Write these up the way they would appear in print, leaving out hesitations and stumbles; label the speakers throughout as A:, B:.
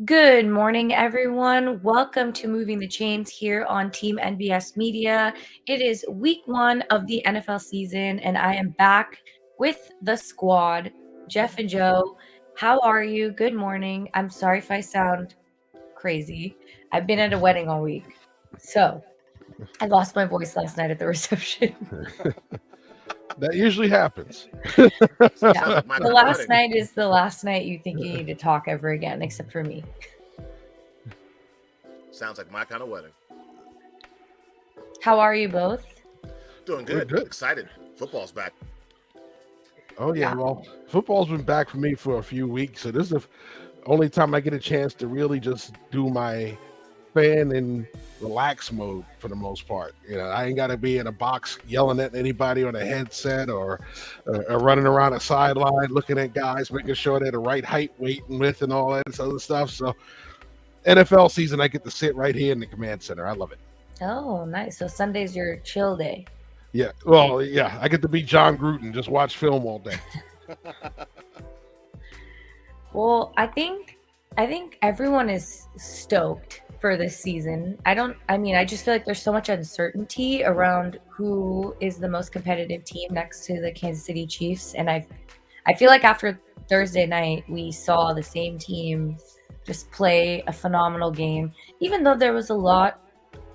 A: Good morning, everyone. Welcome to Moving the Chains here on Team NBS Media. It is week one of the NFL season, and I am back with the squad, Jeff and Joe. How are you? Good morning. I'm sorry if I sound crazy. I've been at a wedding all week. So I lost my voice last night at the reception.
B: That usually happens.
A: Yeah.
C: Sounds like my
A: The
C: kind of
A: last
C: wedding.
A: night is the last night you think you need to talk ever again, except for me.
C: Sounds like my kind of wedding.
A: How are you both?
C: Doing
B: We're
C: good.
B: good.
C: Excited. Football's back.
B: Oh yeah,
A: Yeah.
B: well, football's been back for me for a few weeks, so this is the only time I get a chance to really just do my fan and relax mode for the most part. I ain't got to be in a box yelling at anybody on a headset or running around a sideline looking at guys, making sure they're the right height, weight, and width, and all that other stuff. So NFL season, I get to sit right here in the command center. I love it.
A: Oh, nice. So Sunday's your chill day.
B: Yeah, well, yeah, I get to be John Gruden, just watch film all day.
A: Well, I think everyone is stoked for this season. I just feel like there's so much uncertainty around who is the most competitive team next to the Kansas City Chiefs. And I feel like after Thursday night, we saw the same team just play a phenomenal game, even though there was a lot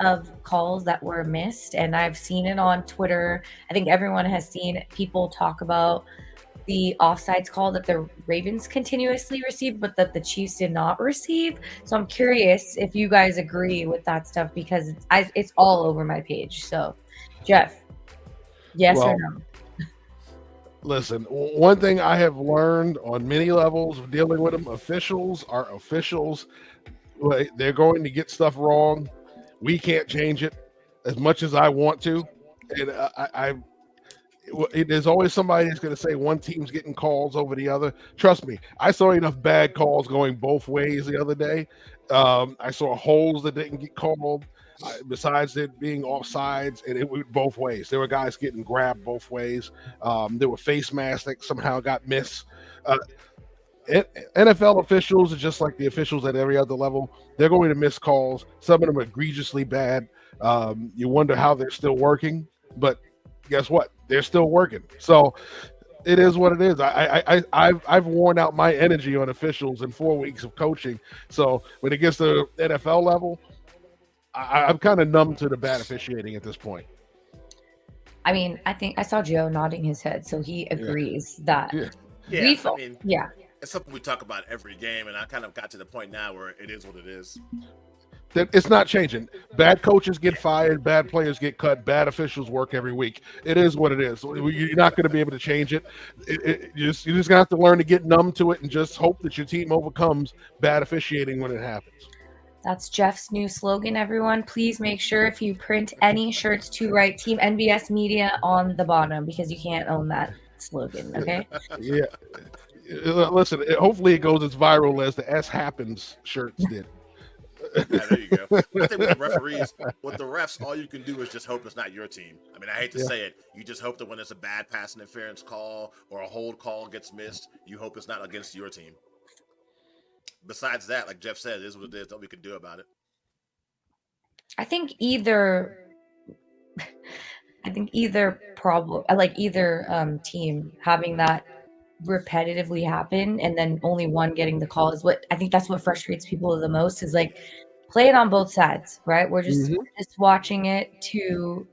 A: of calls that were missed. And I've seen it on Twitter. I think everyone has seen people talk about the offsides call that the Ravens continuously received, but that the Chiefs did not receive. So I'm curious if you guys agree with that stuff because it's all over my page. So, Jeff, yes or
B: Well,
A: no?
B: listen, one thing I have learned on many levels of dealing with them, officials are officials. They're going to get stuff wrong. We can't change it as much as I want to. And there's always somebody that's going to say one team's getting calls over the other. Trust me, I saw enough bad calls going both ways the other day. I saw holes that didn't get called. Besides it being offsides, and it went both ways. There were guys getting grabbed both ways. There were face masks that somehow got missed. Uh, NFL officials are just like the officials at every other level. They're going to miss calls. Some of them are egregiously bad. You wonder how they're still working, but guess what? They're still working. So it is what it is. I've worn out my energy on officials in 4 weeks of coaching. So when it gets to NFL level, I'm kind of numb to the bad officiating at this point.
A: I mean, I think I saw Joe nodding his head, so he agrees that
B: Yeah.
C: Yeah,
A: we've,
C: I mean,
A: yeah,
C: it's something we talk about every game, and I kind of got to the point now where it is what it is.
B: It's not changing. Bad coaches get fired, bad players get cut, bad officials work every week. It is what it is. You're not going to be able to change it. You're just going to have to learn to get numb to it and just hope that your team overcomes bad officiating when it happens.
A: that's Jeff's new slogan, everyone. Please make sure if you print any shirts to write Team NBS Media on the bottom because you can't own that slogan, okay?
B: Yeah. Listen, hopefully it goes as viral as the S Happens shirts did.
C: Yeah, there you go. I think with the referees, with the refs, all you can do is just hope it's not your team. I mean, I hate to
B: Yeah.
C: say it. You just hope that when there's a bad pass interference call or a hold call gets missed, you hope it's not against your team. Besides that, like Jeff said, it is what it is. Nothing we can do about it.
A: I think either problem, like either team having that repetitively happen and then only one getting the call is what I think that's what frustrates people the most is like play it on both sides, right? We're just
B: Mhm.
A: we're just watching it to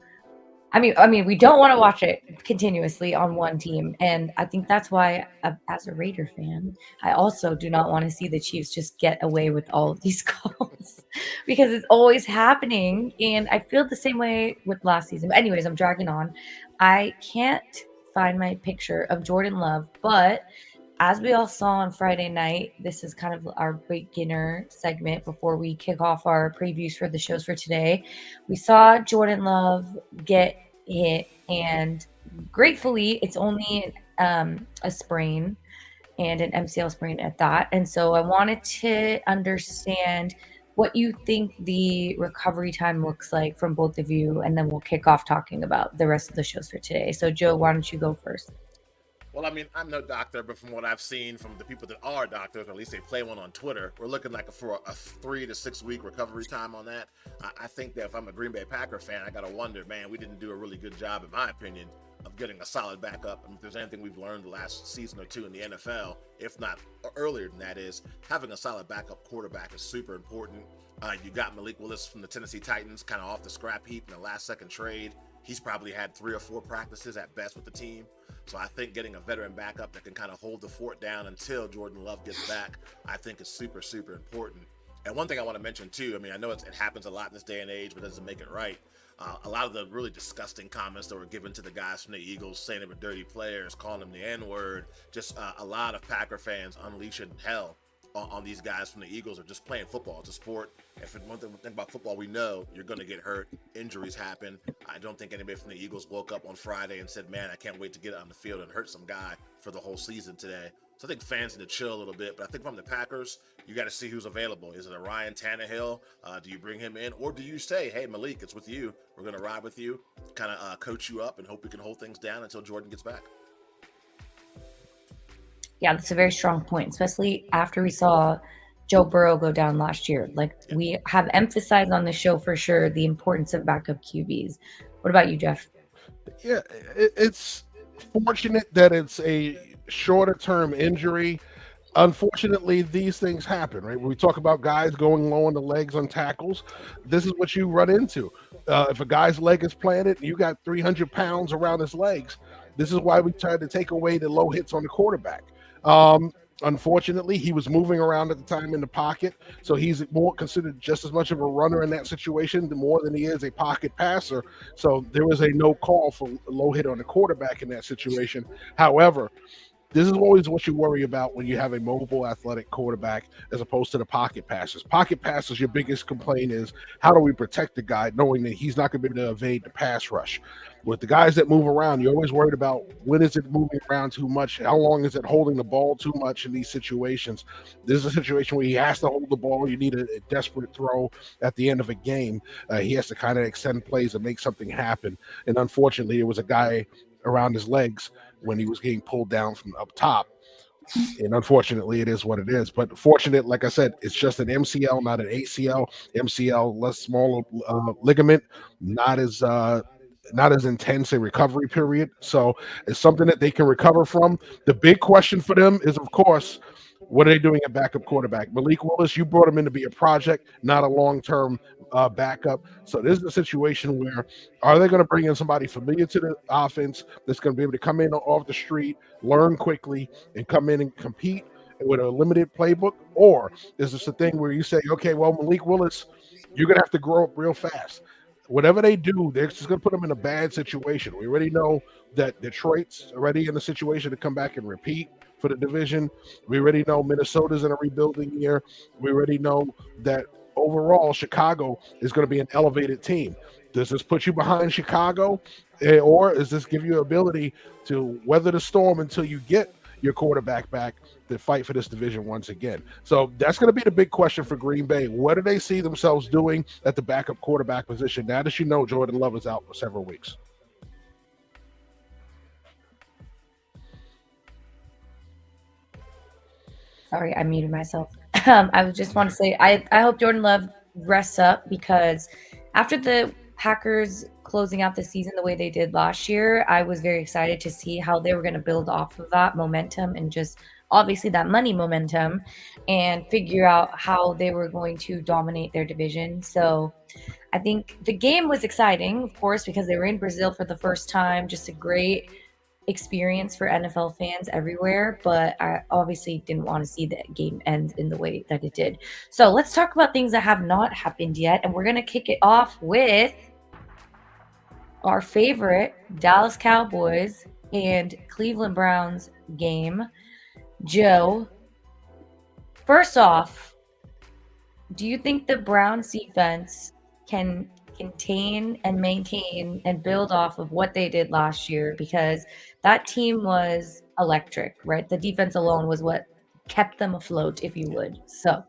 A: I mean, we don't want to watch it continuously on one team, and I think that's why, as a Raider fan, I also do not want to see the Chiefs just get away with all of these calls because it's always happening, and I feel the same way with last season. But anyways, I'm dragging on. I can't find my picture of Jordan Love, but as we all saw on Friday night, this is kind of our beginner segment before we kick off our previews for the shows for today. We saw Jordan Love get hit, and gratefully, it's only a sprain and an MCL sprain at that. And so I wanted to understand what you think the recovery time looks like from both of you, and then we'll kick off talking about the rest of the shows for today. So, Joe, why don't you go first?
C: Well, I mean, I'm no doctor, but from what I've seen from the people that are doctors, or at least they play one on Twitter, we're looking like for a 3 to 6 week recovery time on that. I think that if I'm a Green Bay Packer fan, I gotta wonder, man, we didn't do a really good job, in my opinion, of getting a solid backup. And if there's anything we've learned the last season or two in the NFL, if not earlier than that, is having a solid backup quarterback is super important. You got Malik Willis from the Tennessee Titans kind of off the scrap heap in the last second trade. He's probably had 3 or 4 practices at best with the team. So I think getting a veteran backup that can kind of hold the fort down until Jordan Love gets back, I think is super, super important. And one thing I want to mention too, I mean, I know it happens a lot in this day and age, but it doesn't make it right. A lot of the really disgusting comments that were given to the guys from the Eagles, saying they were dirty players, calling them the N-word, just a lot of Packer fans unleashing hell on these guys from the Eagles are just playing football. It's a sport. If one thing about football, we know you're going to get hurt. Injuries happen. I don't think anybody from the Eagles woke up on Friday and said, man, I can't wait to get on the field and hurt some guy for the whole season today. So I think fans need to chill a little bit. But I think from the Packers, you got to see who's available. Is it a Ryan Tannehill? Do you bring him in? Or do you say, hey, Malik, it's with you. We're going to ride with you, kind of coach you up and hope we can hold things down until Jordan gets back?
A: Yeah, that's a very strong point, especially after we saw Joe Burrow go down last year. Like, we have emphasized on the show for sure the importance of backup QBs. What about you, Jeff?
B: Yeah, it's fortunate that it's a shorter term injury. Unfortunately, these things happen, right? When we talk about guys going low on the legs on tackles, this is what you run into. If a guy's leg is planted and you got 300 pounds around his legs, this is why we tried to take away the low hits on the quarterback. Unfortunately, he was moving around at the time in the pocket, so he's more considered just as much of a runner in that situation, more than he is a pocket passer. So there was a no call for a low hit on the quarterback in that situation. However, this is always what you worry about when you have a mobile athletic quarterback as opposed to the pocket passes. Pocket passes, your biggest complaint is, how do we protect the guy knowing that he's not going to be able to evade the pass rush? With the guys that move around, you're always worried about, when is it moving around too much? How long is it holding the ball too much in these situations? This is a situation where he has to hold the ball. You need a desperate throw at the end of a game. He has to kind of extend plays and make something happen. And unfortunately, it was a guy around his legs when he was getting pulled down from up top. And unfortunately, it is what it is. But fortunate, like I said, it's just an MCL, not an ACL. MCL, less small ligament, not as intense a recovery period. So it's something that they can recover from. The big question for them is, of course, what are they doing at backup quarterback? Malik Willis, you brought him in to be a project, not a long-term backup. So this is a situation where, are they going to bring in somebody familiar to the offense that's going to be able to come in off the street, learn quickly, and come in and compete with a limited playbook? Or is this a thing where you say, okay, well, Malik Willis, you're going to have to grow up real fast? Whatever they do, they're just going to put them in a bad situation. We already know that Detroit's already in the situation to come back and repeat for the division. We already know Minnesota's in a rebuilding year. We already know that overall Chicago is going to be an elevated team. Does this put you behind Chicago, or does this give you ability to weather the storm until you get your quarterback back to fight for this division once again? So that's going to be the big question for Green Bay. What do they see themselves doing at the backup quarterback position now that you know Jordan Love is out for several weeks?
A: Sorry, I muted myself. I would just want to say I hope Jordan Love rests up, because after the Packers closing out the season the way they did last year, I was very excited to see how they were going to build off of that momentum and just obviously that money momentum and figure out how they were going to dominate their division. So I think the game was exciting, of course, because they were in Brazil for the first time. Just a great experience for NFL fans everywhere, but I obviously didn't want to see the game end in the way that it did. So let's talk about things that have not happened yet, and we're going to kick it off with our favorite Dallas Cowboys and Cleveland Browns game. Joe, first off, do you think the Browns defense can contain and maintain and build off of what they did last year? Because that team was electric, right? The defense alone was what kept them afloat, if you would. So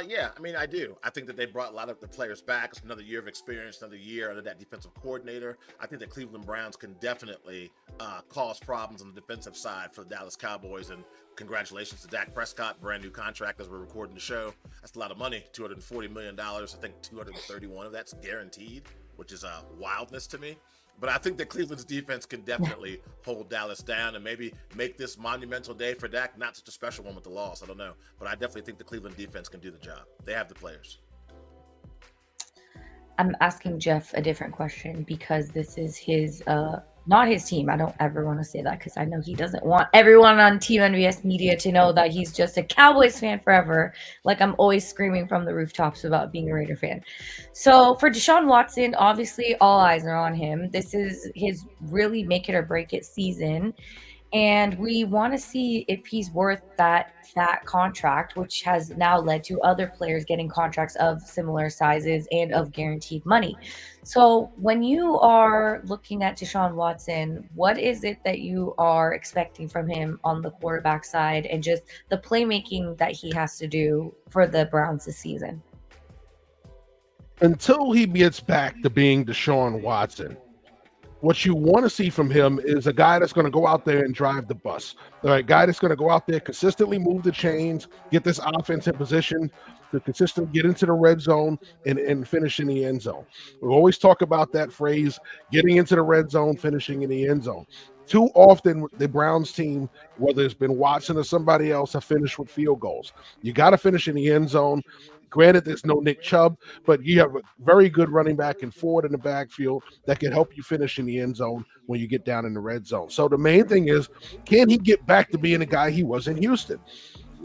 C: Yeah, I mean, I do. I think that they brought a lot of the players back. It's another year of experience, another year under that defensive coordinator. I think the Cleveland Browns can definitely cause problems on the defensive side for the Dallas Cowboys. And congratulations to Dak Prescott, brand new contract as we're recording the show. That's a lot of money, $240 million. I think 231 of that's guaranteed, which is wildness to me. But I think that Cleveland's defense can definitely hold Dallas down and maybe make this monumental day for Dak not such a special one with the loss. I don't know. But I definitely think the Cleveland defense can do the job. They have the players.
A: I'm asking Jeff a different question because this is his not his team. I don't ever want to say that because I know he doesn't want everyone on Team NVS Media to know that he's just a Cowboys fan forever. Like I'm always screaming from the rooftops about being a Raider fan. So for Deshaun Watson, obviously all eyes are on him. This is his really make it or break it season. And we want to see if he's worth that fat contract, which has now led to other players getting contracts of similar sizes and of guaranteed money. So when you are looking at Deshaun Watson, what is it that you are expecting from him on the quarterback side and just the playmaking that he has to do for the Browns this season?
B: Until he gets back to being Deshaun Watson, what you want to see from him is a guy that's going to go out there and drive the bus. All right, guy that's going to go out there, consistently move the chains, get this offense in position to consistently get into the red zone and finish in the end zone. We always talk about that phrase, getting into the red zone, finishing in the end zone. Too often, the Browns team, whether it's been Watson or somebody else, have finished with field goals. You got to finish in the end zone. Granted, there's no Nick Chubb, but you have a very good running back and forward in the backfield that can help you finish in the end zone when you get down in the red zone. So the main thing is, can he get back to being the guy he was in Houston?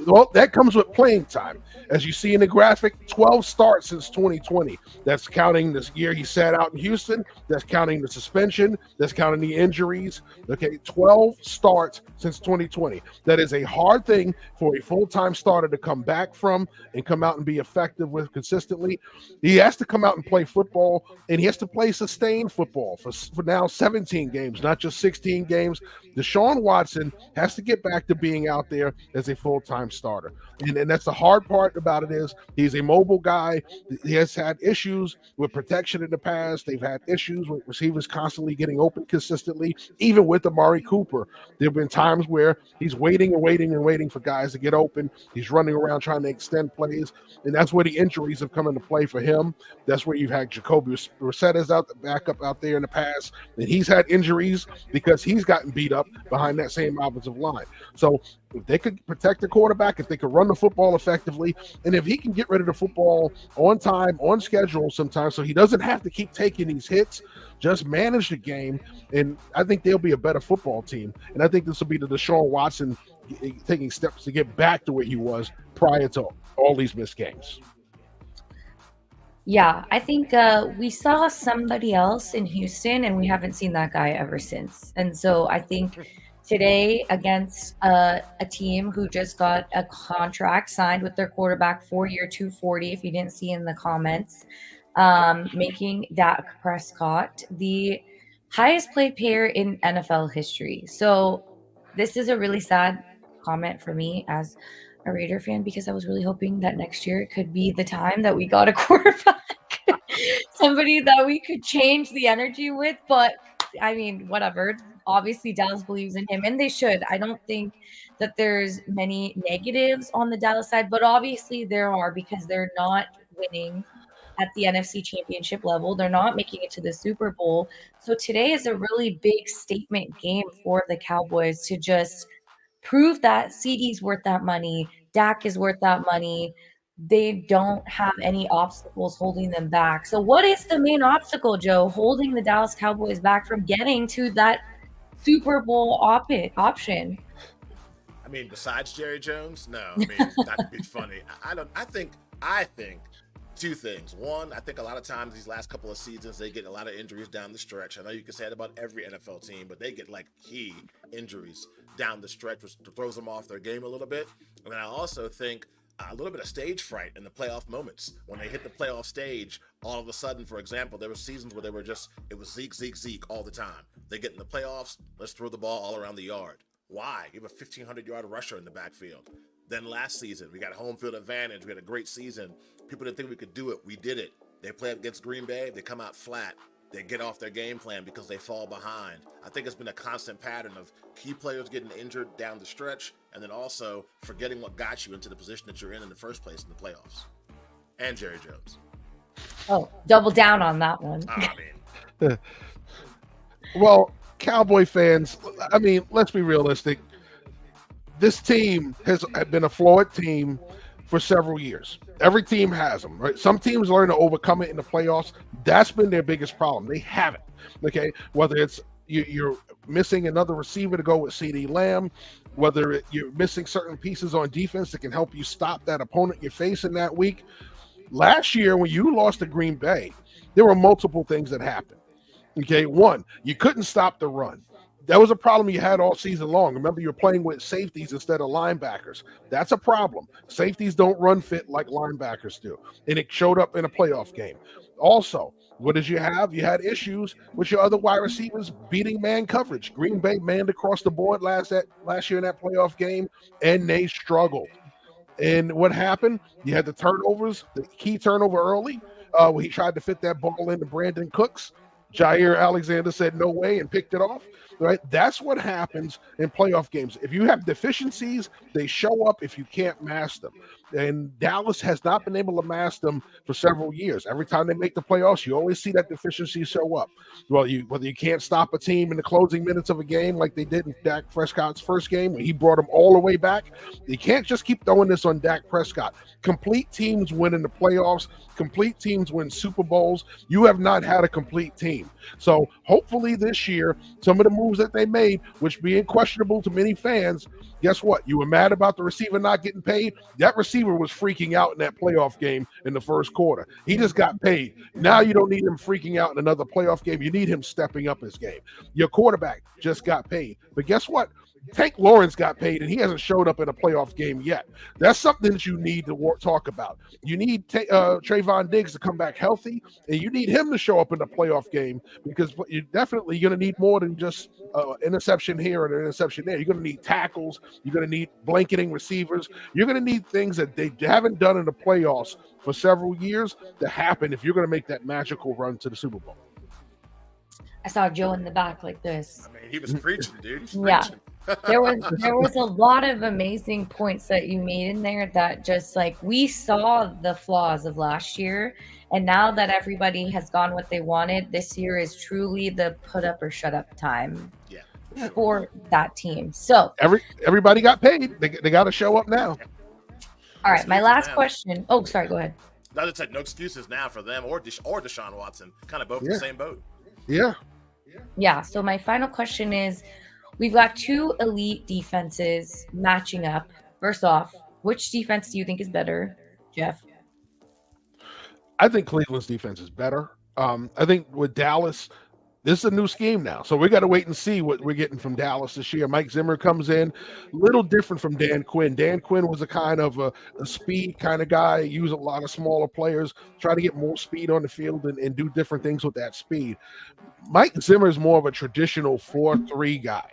B: Well, that comes with playing time. As you see in the graphic, 12 starts since 2020. That's counting this year he sat out in Houston. That's counting the suspension. That's counting the injuries. Okay, 12 starts since 2020. That is a hard thing for a full-time starter to come back from and come out and be effective with consistently. He has to come out and play football, and he has to play sustained football for now 17 games, not just 16 games. Deshaun Watson has to get back to being out there as a full-time starter. And that's the hard part about it is he's a mobile guy. He has had issues with protection in the past. They've had issues with receivers constantly getting open consistently, even with Amari Cooper. There have been times where he's waiting and waiting and waiting for guys to get open. He's running around trying to extend plays, and that's where the injuries have come into play for him. That's where you've had Jacoby Brissett is out the backup out there in the past, and he's had injuries because he's gotten beat up behind that same offensive line. So if they could protect the quarterback, if they could run the football effectively, and if he can get rid of the football on time, on schedule sometimes, so he doesn't have to keep taking these hits, just manage the game, and I think they'll be a better football team. And I think this will be the Deshaun Watson taking steps to get back to where he was prior to all these missed games.
A: Yeah, I think we saw somebody else in Houston, and we haven't seen that guy ever since. And so I think today against a team who just got a contract signed with their quarterback 4-year, 240, if you didn't see in the comments, making Dak Prescott the highest paid player in NFL history. So this is a really sad comment for me as a Raider fan because I was really hoping that next year it could be the time that we got a quarterback, somebody that we could change the energy with. But I mean, whatever. Obviously, Dallas believes in him, and they should. I don't think that there's many negatives on the Dallas side, but obviously there are because they're not winning at the NFC Championship level. They're not making it to the Super Bowl. So today is a really big statement game for the Cowboys to just prove that CD's worth that money, Dak is worth that money. They don't have any obstacles holding them back. So what is the main obstacle, Joe, holding the Dallas Cowboys back from getting to that Super Bowl option?
C: I mean, besides Jerry Jones, no. I mean, not to be funny. I think two things. One, I think a lot of times these last couple of seasons, they get a lot of injuries down the stretch. I know you can say it about every NFL team, but they get like key injuries down the stretch, which throws them off their game a little bit. And then I also think a little bit of stage fright in the playoff moments. When they hit the playoff stage, all of a sudden, for example, there were seasons where it was Zeke all the time. They get in the playoffs, let's throw the ball all around the yard. Why? You have a 1,500-yard rusher in the backfield. than last season. We got home field advantage. We had a great season. People didn't think we could do it. We did it. They play against Green Bay. They come out flat. They get off their game plan because they fall behind. I think it's been a constant pattern of key players getting injured down the stretch, and then also forgetting what got you into the position that you're in the first place in the playoffs. And Jerry Jones.
A: Oh, double down on that one.
C: I mean,
B: Well, Cowboy fans, I mean, let's be realistic. This team has been a flawed team for several years. Every team has them, right? Some teams learn to overcome it in the playoffs. That's been their biggest problem. They haven't. Okay, whether it's you're missing another receiver to go with CD Lamb, whether you're missing certain pieces on defense that can help you stop that opponent you're facing that week. Last year, when you lost to Green Bay, there were multiple things that happened. Okay, one, you couldn't stop the run. That was a problem you had all season long. Remember, you're playing with safeties instead of linebackers. That's a problem. Safeties don't run fit like linebackers do, and it showed up in a playoff game. Also, what did you have? You had issues with your other wide receivers beating man coverage. Green Bay manned across the board last year in that playoff game, and they struggled. And what happened? You had the turnovers, the key turnover early, where he tried to fit that ball into Brandon Cooks. Jair Alexander said no way and picked it off. Right? That's what happens in playoff games. If you have deficiencies, they show up if you can't master them. And Dallas has not been able to master them for several years. Every time they make the playoffs, you always see that deficiency show up. Well, whether you can't stop a team in the closing minutes of a game like they did in Dak Prescott's first game, when he brought them all the way back, you can't just keep throwing this on Dak Prescott. Complete teams win in the playoffs. Complete teams win Super Bowls. You have not had a complete team. So hopefully this year, some of the moves that they made, which being questionable to many fans, guess what? You were mad about the receiver not getting paid. That receiver was freaking out in that playoff game in the first quarter. He just got paid. Now you don't need him freaking out in another playoff game. You need him stepping up his game. Your quarterback just got paid. But guess what? Tank Lawrence got paid, and he hasn't showed up in a playoff game yet. That's something that you need to talk about. You need Trayvon Diggs to come back healthy, and you need him to show up in the playoff game because you're definitely going to need more than just interception here and an interception there. You're going to need tackles. You're going to need blanketing receivers. You're going to need things that they haven't done in the playoffs for several years to happen if you're going to make that magical run to the Super Bowl.
A: I saw Joe in the back like this.
C: I mean, he was preaching, dude. He was
A: Yeah.
C: preaching.
A: There was a lot of amazing points that you made in there that just like we saw the flaws of last year, and now that everybody has gone what they wanted, this year is truly the put up or shut up time for that team. So
B: everybody got paid. They got to show up now.
A: All right, my last question. Oh, sorry, go ahead.
C: I just said no excuses now for them or Deshaun Watson. Kind of both in the same boat.
A: Yeah. So my final question is, we've got two elite defenses matching up. First off, which defense do you think is better, Jeff?
B: I think Cleveland's defense is better. I think with Dallas, this is a new scheme now. So we got to wait and see what we're getting from Dallas this year. Mike Zimmer comes in, a little different from Dan Quinn. Dan Quinn was a kind of a speed kind of guy, use a lot of smaller players, try to get more speed on the field and do different things with that speed. Mike Zimmer is more of a traditional 4-3 guy.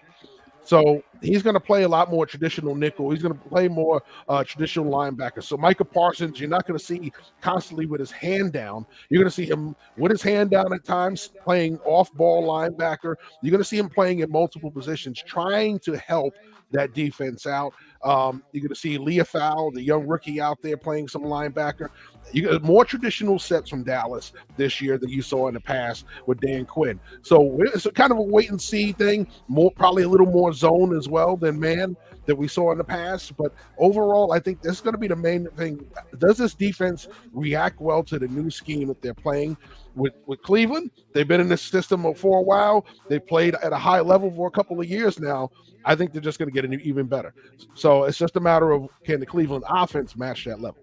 B: So he's going to play a lot more traditional nickel. He's going to play more traditional linebacker. So Micah Parsons, you're not going to see constantly with his hand down. You're going to see him with his hand down at times playing off-ball linebacker. You're going to see him playing in multiple positions, trying to help that defense out. You're going to see Leah Fowl, the young rookie out there playing some linebacker. You got more traditional sets from Dallas this year than you saw in the past with Dan Quinn. So it's kind of a wait and see thing, probably a little more zone as well than man that we saw in the past. But overall, I think this is going to be the main thing. Does this defense react well to the new scheme that they're playing with Cleveland? They've been in this system for a while. They played at a high level for a couple of years now. I think they're just going to get even better. So it's just a matter of, can the Cleveland offense match that level?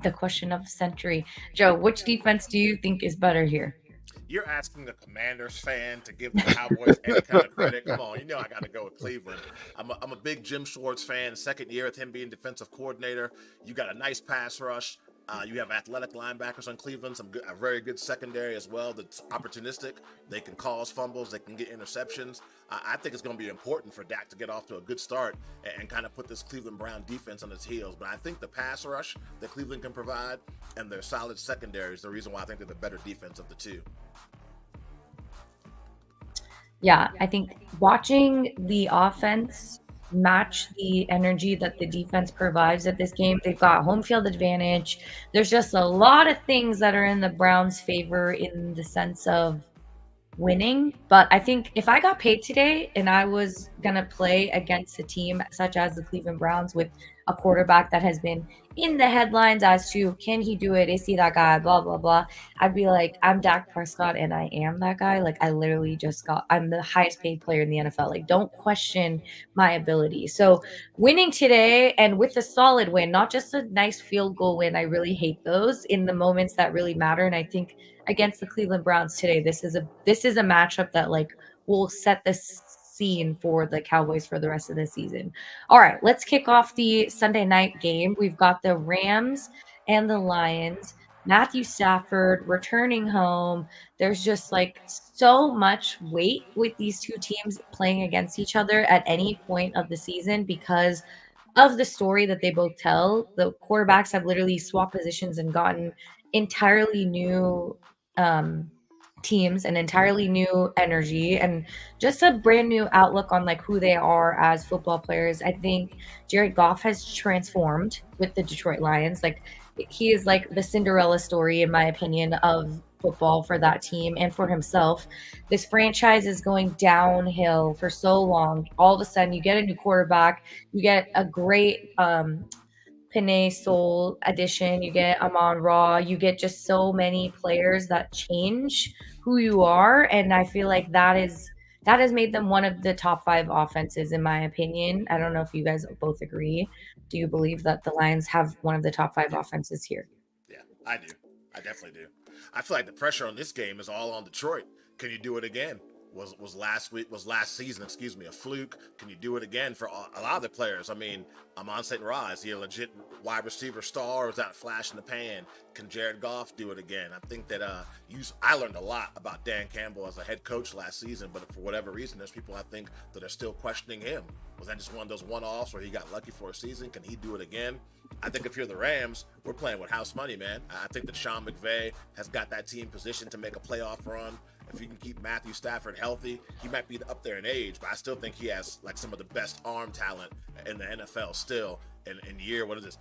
A: The question of the century. Joe, which defense do you think is better here?
C: You're asking the Commanders fan to give the Cowboys any kind of credit. Come on, you know I got to go with Cleveland. I'm a big Jim Schwartz fan. Second year with him being defensive coordinator. You got a nice pass rush. You have athletic linebackers on Cleveland, a very good secondary as well that's opportunistic. They can cause fumbles, they can get interceptions. I think it's going to be important for Dak to get off to a good start and kind of put this Cleveland Brown defense on its heels. But I think the pass rush that Cleveland can provide and their solid secondary is the reason why I think they're the better defense of the two.
A: Yeah, I think watching the offense match the energy that the defense provides at this game, they've got home field advantage. There's just a lot of things that are in the Browns' favor in the sense of winning. But I think if I got paid today and I was going to play against a team such as the Cleveland Browns with a quarterback that has been in the headlines as to can he do it? Is he that guy? Blah, blah, blah. I'd be like, I'm Dak Prescott and I am that guy. Like, I literally I'm the highest paid player in the NFL. Like, don't question my ability. So winning today and with a solid win, not just a nice field goal win. I really hate those in the moments that really matter. And I think against the Cleveland Browns today, this is a matchup that like will set the scene for the Cowboys for the rest of the season. All right, let's kick off the Sunday night game. We've got the Rams and the Lions. Matthew Stafford returning home. There's just like so much weight with these two teams playing against each other at any point of the season because of the story that they both tell. The quarterbacks have literally swapped positions and gotten entirely new teams and entirely new energy and just a brand new outlook on like who they are as football players. I think Jared Goff has transformed with the Detroit Lions. Like he is like the Cinderella story, in my opinion, of football for that team and for himself. This franchise is going downhill for so long. All of a sudden you get a new quarterback, you get a great Panay Soul addition, you get Amon Ra, you get just so many players that change who you are. And I feel like that has made them one of the top 5 offenses, in my opinion. I don't know if you guys both agree. Do you believe that the Lions have one of the top 5 offenses here?
C: Yeah, I do. I definitely do. I feel like the pressure on this game is all on Detroit. Can you do it again? Was last season, a fluke? Can you do it again for a lot of the players? I mean, Amon St. Ra, is he a legit wide receiver star, or is that a flash in the pan? Can Jared Goff do it again? I think that I learned a lot about Dan Campbell as a head coach last season, but for whatever reason, there's people I think that are still questioning him. Was that just one of those one-offs where he got lucky for a season? Can he do it again? I think if you're the Rams, we're playing with house money, man. I think that Sean McVay has got that team positioned to make a playoff run. If you can keep Matthew Stafford healthy, he might be up there in age, but I still think he has like some of the best arm talent in the NFL still. In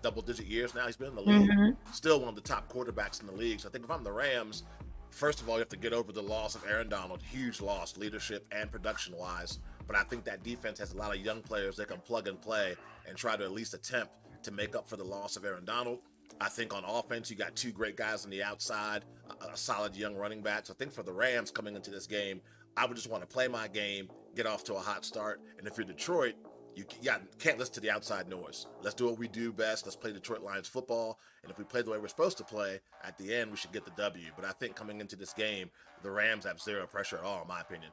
C: double-digit years now he's been in the league. Mm-hmm. Still one of the top quarterbacks in the league. So I think if I'm the Rams, first of all, you have to get over the loss of Aaron Donald. Huge loss, leadership and production-wise. But I think that defense has a lot of young players that can plug and play and try to at least attempt to make up for the loss of Aaron Donald. I think on offense, you got 2 great guys on the outside, a solid young running back. So I think for the Rams coming into this game, I would just want to play my game, get off to a hot start. And if you're Detroit, you can't listen to the outside noise. Let's do what we do best. Let's play Detroit Lions football. And if we play the way we're supposed to play, at the end, we should get the W. But I think coming into this game, the Rams have zero pressure at all, in my opinion.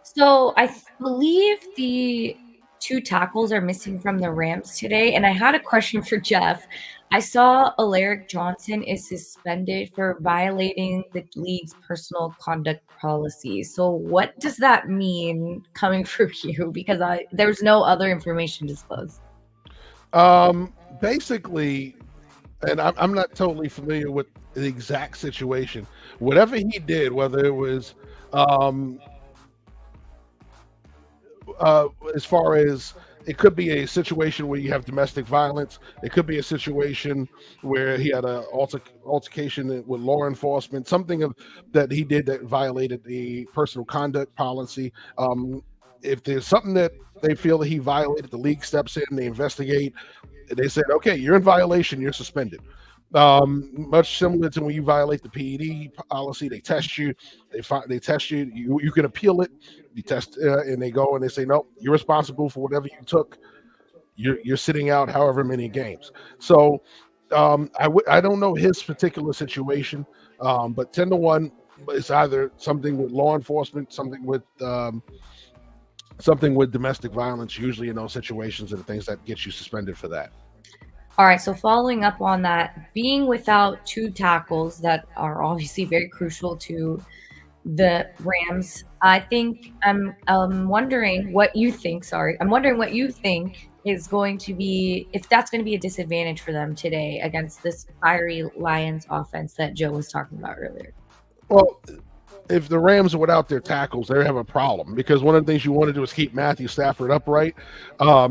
A: So I believe the 2 tackles are missing from the Rams today. And I had a question for Jeff. I saw Alaric Johnson is suspended for violating the league's personal conduct policy. So what does that mean coming from you? Because there's no other information disclosed.
B: Basically, and I'm not totally familiar with the exact situation. Whatever he did, whether it was as far as it could be a situation where you have domestic violence. It could be a situation where he had an altercation with law enforcement, something that he did that violated the personal conduct policy. If there's something that they feel that he violated, the league steps in, they investigate. They said, okay, you're in violation, you're suspended. Much similar to when you violate the PED policy, they test you, they test you, you can appeal it, you test, and they go and they say, no, you're responsible for whatever you took. You're sitting out however many games. So I don't know his particular situation, but 10-1, it's either something with law enforcement, something with domestic violence. Usually in those situations are the things that get you suspended for that.
A: All right, so following up on that, being without two tackles that are obviously very crucial to the Rams, I think I'm wondering what you think. Sorry, I'm wondering what you think is going to be if that's going to be a disadvantage for them today against this fiery Lions offense that Joe was talking about earlier.
B: Well, if the Rams are without their tackles, they have a problem because one of the things you want to do is keep Matthew Stafford upright.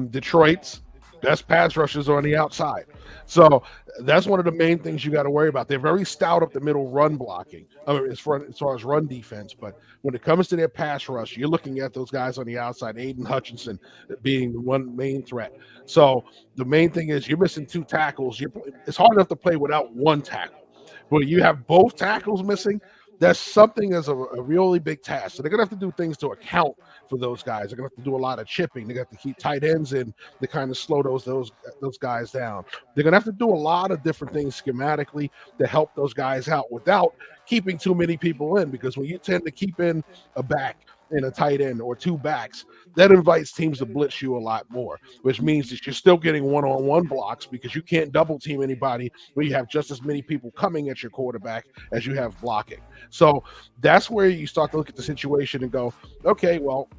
B: Detroit's best pass rushers are on the outside. So that's one of the main things you got to worry about. They're very stout up the middle run blocking, as far as run defense. But when it comes to their pass rush, you're looking at those guys on the outside, Aiden Hutchinson being the one main threat. So the main thing is you're missing two tackles. It's hard enough to play without one tackle. But you have both tackles missing, that's something as a really big task. So they're going to have to do things to account for those guys. They're going to have to do a lot of chipping. They're going to have to keep tight ends in to kind of slow those guys down. They're going to have to do a lot of different things schematically to help those guys out without keeping too many people in, because when you tend to keep in a back and a tight end or two backs, that invites teams to blitz you a lot more, which means that you're still getting one-on-one blocks because you can't double team anybody where you have just as many people coming at your quarterback as you have blocking. So that's where you start to look at the situation and go, okay, well,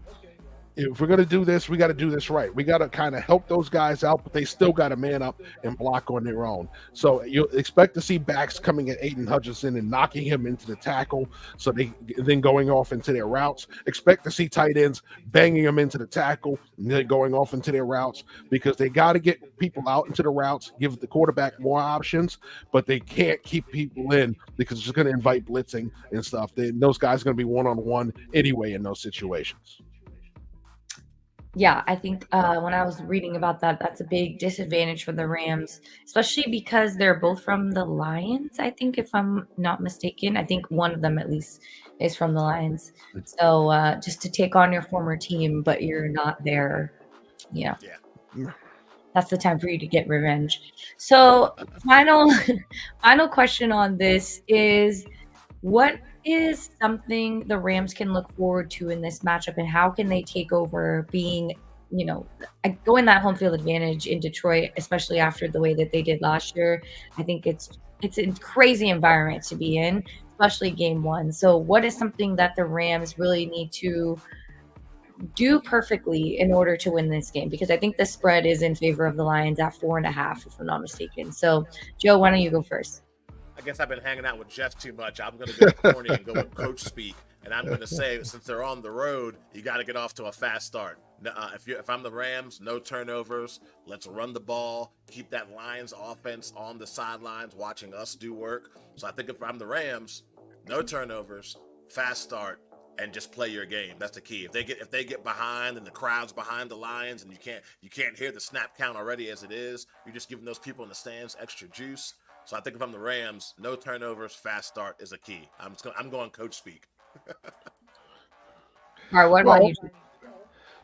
B: if we're going to do this, we got to do this right. We got to kind of help those guys out, but they still got to man up and block on their own. So you'll expect to see backs coming at Aiden Hutchinson and knocking him into the tackle, so they then going off into their routes. Expect to see tight ends banging them into the tackle and then going off into their routes, because they got to get people out into the routes, give the quarterback more options, but they can't keep people in because it's just going to invite blitzing and stuff. Those guys are going to be one-on-one anyway in those situations.
A: Yeah, I think when I was reading about that, that's a big disadvantage for the Rams, especially because they're both from the Lions. I think, if I'm not mistaken, I think one of them at least is from the Lions. So just to take on your former team, but you're not there, yeah, that's the time for you to get revenge. So final question on this is, what is something the Rams can look forward to in this matchup, and how can they take over being, going that home field advantage in Detroit, especially after the way that they did last year? I think it's a crazy environment to be in, especially game one. So what is something that the Rams really need to do perfectly in order to win this game? Because I think the spread is in favor of the Lions at 4.5, if I'm not mistaken. So Joe, why don't you go first?
C: I guess I've been hanging out with Jeff too much. I'm going to go corny and go with coach speak. And I'm going to say, since they're on the road, you got to get off to a fast start. If I'm the Rams, no turnovers. Let's run the ball. Keep that Lions offense on the sidelines watching us do work. So I think if I'm the Rams, no turnovers, fast start, and just play your game. That's the key. If they get behind and the crowd's behind the Lions and you can't hear the snap count already as it is, you're just giving those people in the stands extra juice. So I think if I'm the Rams, no turnovers, fast start is a key. I'm going coach speak.
A: All right, what about you?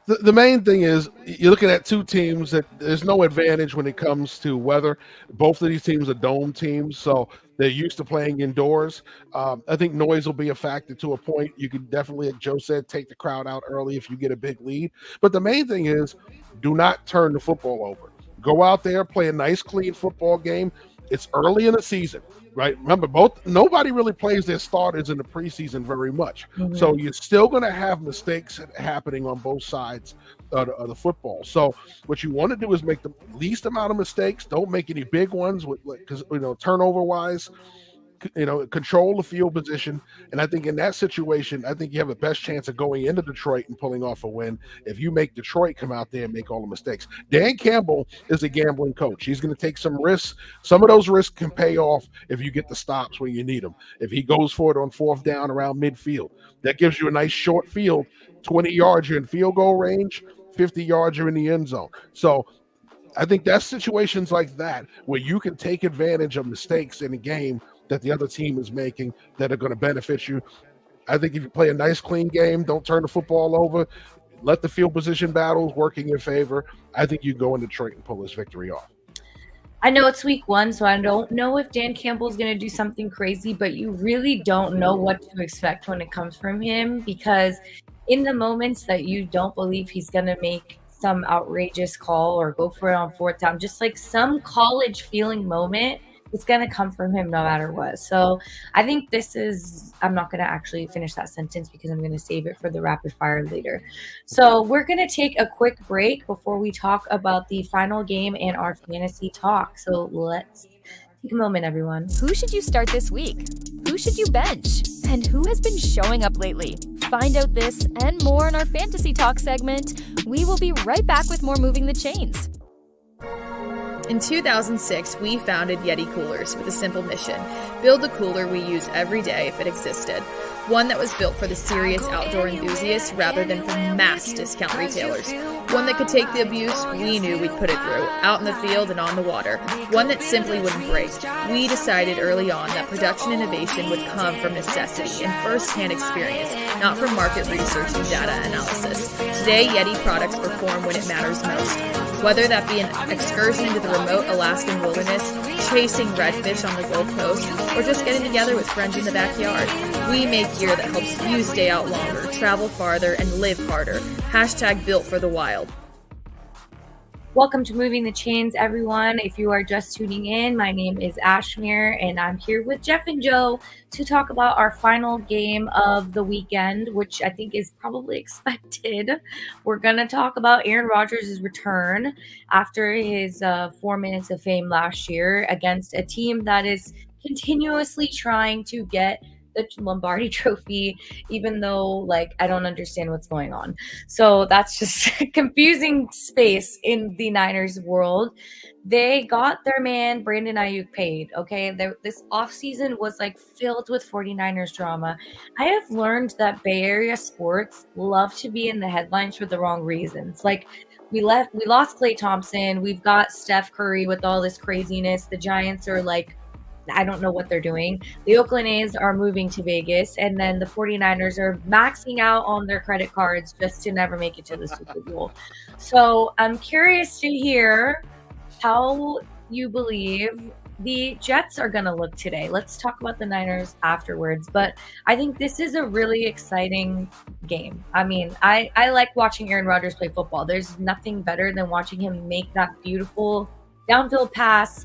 B: The main thing is you're looking at two teams that there's no advantage when it comes to weather. Both of these teams are dome teams, so they're used to playing indoors. I think noise will be a factor to a point. You can definitely, like Joe said, take the crowd out early if you get a big lead. But the main thing is, do not turn the football over. Go out there, play a nice, clean football game. It's early in the season, right? Remember, nobody really plays their starters in the preseason very much. Mm-hmm. So you're still going to have mistakes happening on both sides of the football. So what you want to do is make the least amount of mistakes. Don't make any big ones, because turnover-wise, control the field position. And I think in that situation, I think you have the best chance of going into Detroit and pulling off a win if you make Detroit come out there and make all the mistakes. Dan Campbell is a gambling coach. He's going to take some risks. Some of those risks can pay off if you get the stops when you need them. If he goes for it on fourth down around midfield, that gives you a nice short field, 20 yards, you're in field goal range, 50 yards, you're in the end zone. So I think that's situations like that where you can take advantage of mistakes in a game that the other team is making that are going to benefit you. I think if you play a nice, clean game, don't turn the football over, let the field position battles work in your favor, I think you can go in Detroit and pull this victory off.
A: I know it's week one, so I don't know if Dan Campbell's going to do something crazy, but you really don't know what to expect when it comes from him, because in the moments that you don't believe he's going to make some outrageous call or go for it on fourth down, just like some college feeling moment. It's going to come from him no matter what. So I think I'm not going to actually finish that sentence because I'm going to save it for the rapid fire later. So we're going to take a quick break before we talk about the final game and our fantasy talk. So let's take a moment, everyone.
D: Who should you start this week? Who should you bench? And who has been showing up lately? Find out this and more in our fantasy talk segment. We will be right back with more Moving the Chains.
E: In 2006, we founded Yeti Coolers with a simple mission: build the cooler we use every day if it existed. One that was built for the serious outdoor enthusiasts rather than for mass discount retailers. One that could take the abuse we knew we'd put it through, out in the field and on the water. One that simply wouldn't break. We decided early on that production innovation would come from necessity and first-hand experience, not from market research and data analysis. Today, Yeti products perform when it matters most. Whether that be an excursion to the remote Alaskan wilderness, chasing redfish on the Gold Coast, or just getting together with friends in the backyard, we make gear that helps you stay out longer, travel farther, and live harder. # built for the wild.
A: Welcome to Moving the Chains, everyone. If you are just tuning in, my name is Ashmere, and I'm here with Jeff and Joe to talk about our final game of the weekend, which I think is probably expected. We're going to talk about Aaron Rodgers' return after his 4 minutes of fame last year against a team that is continuously trying to get the Lombardi Trophy, even though I don't understand what's going on. So that's just confusing space in the Niners world. They got their man Brandon Ayuk paid. Okay, this offseason was filled with 49ers drama. I have learned that Bay Area sports love to be in the headlines for the wrong reasons. We lost Klay Thompson. We've got Steph Curry with all this craziness. The Giants are I don't know what they're doing. The Oakland A's are moving to Vegas, and then the 49ers are maxing out on their credit cards just to never make it to the Super Bowl. So I'm curious to hear how you believe the Jets are going to look today. Let's talk about the Niners afterwards, but I think this is a really exciting game. I mean, I like watching Aaron Rodgers play football. There's nothing better than watching him make that beautiful downfield pass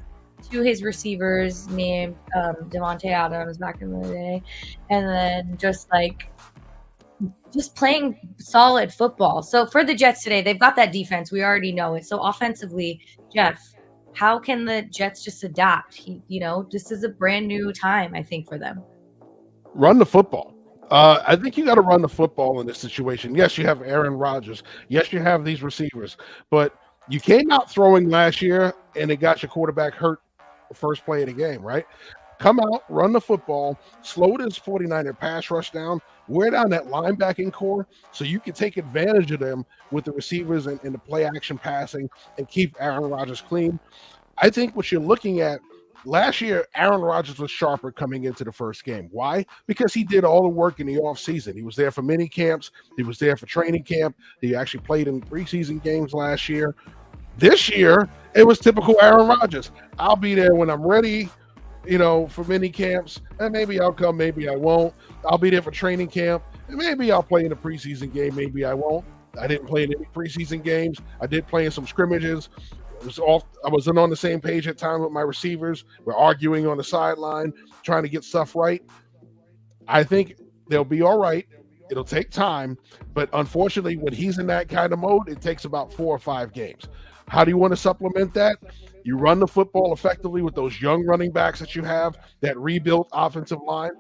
A: to his receivers named Devontae Adams back in the day, and then just playing solid football. So for the Jets today, they've got that defense. We already know it. So offensively, Jeff, how can the Jets just adapt? This is a brand new time, I think, for them.
B: Run the football. I think you got to run the football in this situation. Yes, you have Aaron Rodgers. Yes, you have these receivers, but you came out throwing last year and it got your quarterback hurt the first play of the game, right? Come out, run the football, slow this 49er pass rush down, wear down that linebacking core so you can take advantage of them with the receivers and the play action passing and keep Aaron Rodgers clean. I think what you're looking at, last year, Aaron Rodgers was sharper coming into the first game. Why? Because he did all the work in the offseason. He was there for mini camps. He was there for training camp. He actually played in preseason games last year. This year, it was typical Aaron Rodgers. I'll be there when I'm ready, for mini camps, and maybe I'll come, maybe I won't. I'll be there for training camp, and maybe I'll play in a preseason game, maybe I won't. I didn't play in any preseason games. I did play in some scrimmages. I wasn't on the same page at times with my receivers. We're arguing on the sideline, trying to get stuff right. I think they'll be all right. It'll take time, but unfortunately, when he's in that kind of mode, it takes about 4 or 5 games. How do you want to supplement that? You run the football effectively with those young running backs that you have, that rebuilt offensive line.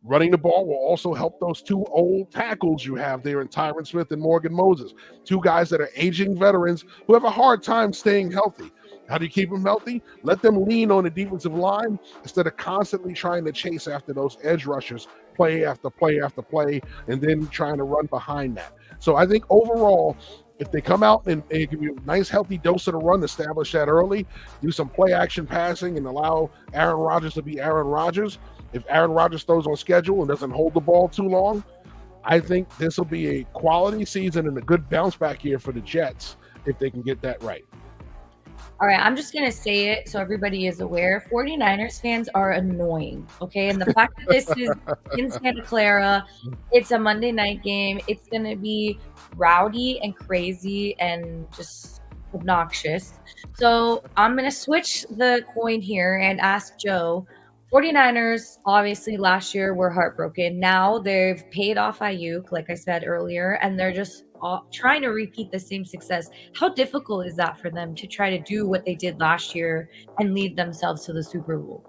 B: Running the ball will also help those 2 old tackles you have there in Tyron Smith and Morgan Moses, 2 guys that are aging veterans who have a hard time staying healthy. How do you keep them healthy? Let them lean on the defensive line instead of constantly trying to chase after those edge rushers, play after play after play, and then trying to run behind that. So I think overall, if they come out and give you a nice, healthy dose of the run, establish that early, do some play action passing, and allow Aaron Rodgers to be Aaron Rodgers. If Aaron Rodgers throws on schedule and doesn't hold the ball too long, I think this will be a quality season and a good bounce back year for the Jets if they can get that right.
A: All right, I'm just going to say it so everybody is aware. 49ers fans are annoying, okay? And the fact that this is in Santa Clara, it's a Monday night game. It's going to be rowdy and crazy and just obnoxious. So I'm going to switch the coin here and ask Joe. 49ers, obviously, last year were heartbroken. Now they've paid off Ayuk, like I said earlier, and they're just trying to repeat the same success. How difficult is that for them to try to do what they did last year and lead themselves to the Super Bowl?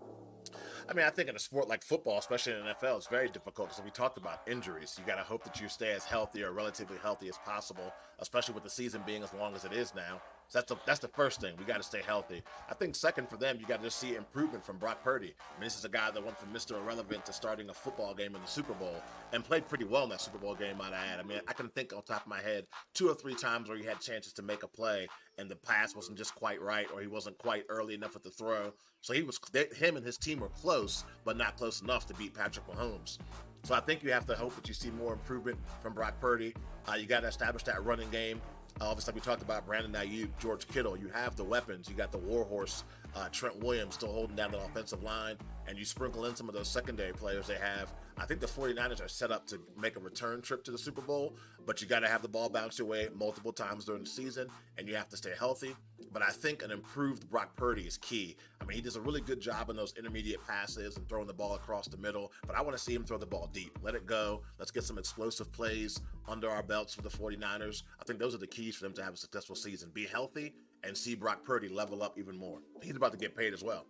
C: I mean, I think in a sport like football, especially in the NFL, it's very difficult because we talked about injuries. You got to hope that you stay as healthy or relatively healthy as possible, especially with the season being as long as it is now. So that's the first thing. We got to stay healthy. I think second for them, you got to just see improvement from Brock Purdy. I mean, this is a guy that went from Mr. Irrelevant to starting a football game in the Super Bowl and played pretty well in that Super Bowl game, might I add. I mean, I can think on top of my head 2 or 3 times where he had chances to make a play and the pass wasn't just quite right or he wasn't quite early enough with the throw. So him and his team were close, but not close enough to beat Patrick Mahomes. So I think you have to hope that you see more improvement from Brock Purdy. You got to establish that running game. Obviously, we talked about Brandon Ayuk, George Kittle. You have the weapons. You got the warhorse, Trent Williams, still holding down the offensive line, and you sprinkle in some of those secondary players they have. I think the 49ers are set up to make a return trip to the Super Bowl, but you got to have the ball bounce your way multiple times during the season, and you have to stay healthy. But I think an improved Brock Purdy is key. I mean, he does a really good job in those intermediate passes and throwing the ball across the middle, but I want to see him throw the ball deep. Let it go. Let's get some explosive plays under our belts for the 49ers. I think those are the keys for them to have a successful season. Be healthy and see Brock Purdy level up even more. He's about to get paid as well.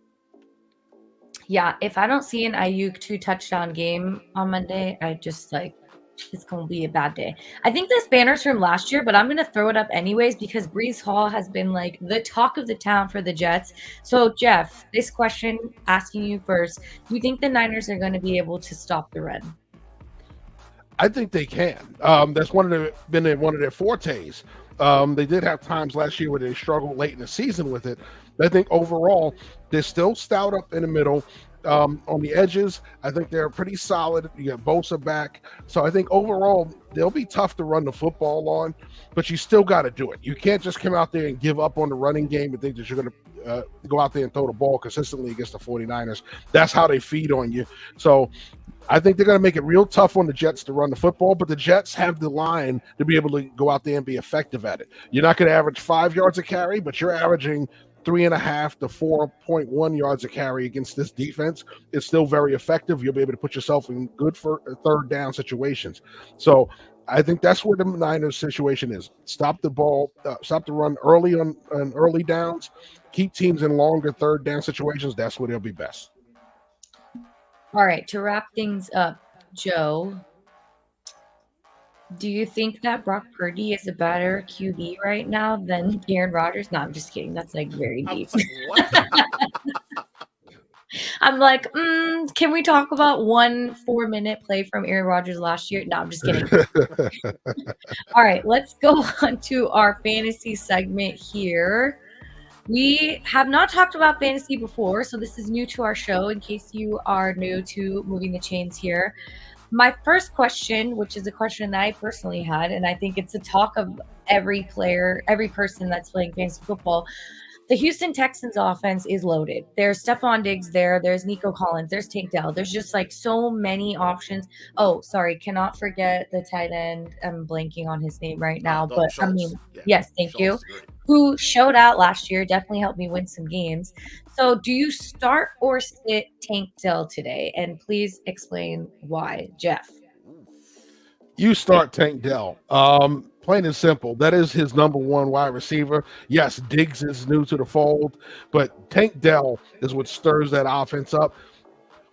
A: Yeah, if I don't see an Ayuk 2-touchdown game on Monday, I just it's going to be a bad day. I think this banner's from last year, but I'm going to throw it up anyways because Breece Hall has been the talk of the town for the Jets. So, Jeff, this question, asking you first, do you think the Niners are going to be able to stop the run?
B: I think they can. That's been one of their fortes. They did have times last year where they struggled late in the season with it. But I think overall, they're still stout up in the middle. On the edges, I think they're pretty solid. You got Bosa back. So I think overall, they'll be tough to run the football on, but you still got to do it. You can't just come out there and give up on the running game and think that you're going to go out there and throw the ball consistently against the 49ers. That's how they feed on you. So I think they're going to make it real tough on the Jets to run the football, but the Jets have the line to be able to go out there and be effective at it. You're not going to average 5 yards a carry, but you're averaging 3.5 to 4.1 yards a carry against this defense. It's still very effective. You'll be able to put yourself in good for third down situations. So I think that's where the Niners situation is. Stop the run early on early downs, keep teams in longer third down situations. That's where they'll be best.
A: All right, to wrap things up, Joe, do you think that Brock Purdy is a better QB right now than Aaron Rodgers? No, I'm just kidding. That's very deep. I'm can we talk about one 4-minute play from Aaron Rodgers last year? No, I'm just kidding. All right, let's go on to our fantasy segment here. We have not talked about fantasy before, so this is new to our show in case you are new to Moving the Chains here. My first question, which is a question that I personally had, and I think it's a talk of every person that's playing fantasy football. The Houston Texans offense is loaded. There's Stephon Diggs there. There's Nico Collins. There's Tank Dell. There's just so many options. Oh, sorry. Cannot forget the tight end. I'm blanking on his name right now. But Schultz. I mean, yes, thank you. Who showed out last year. Definitely helped me win some games. So do you start or sit Tank Dell today? And please explain why, Jeff.
B: You start Tank Dell. Plain and simple. That is his number one wide receiver. Yes, Diggs is new to the fold, but Tank Dell is what stirs that offense up.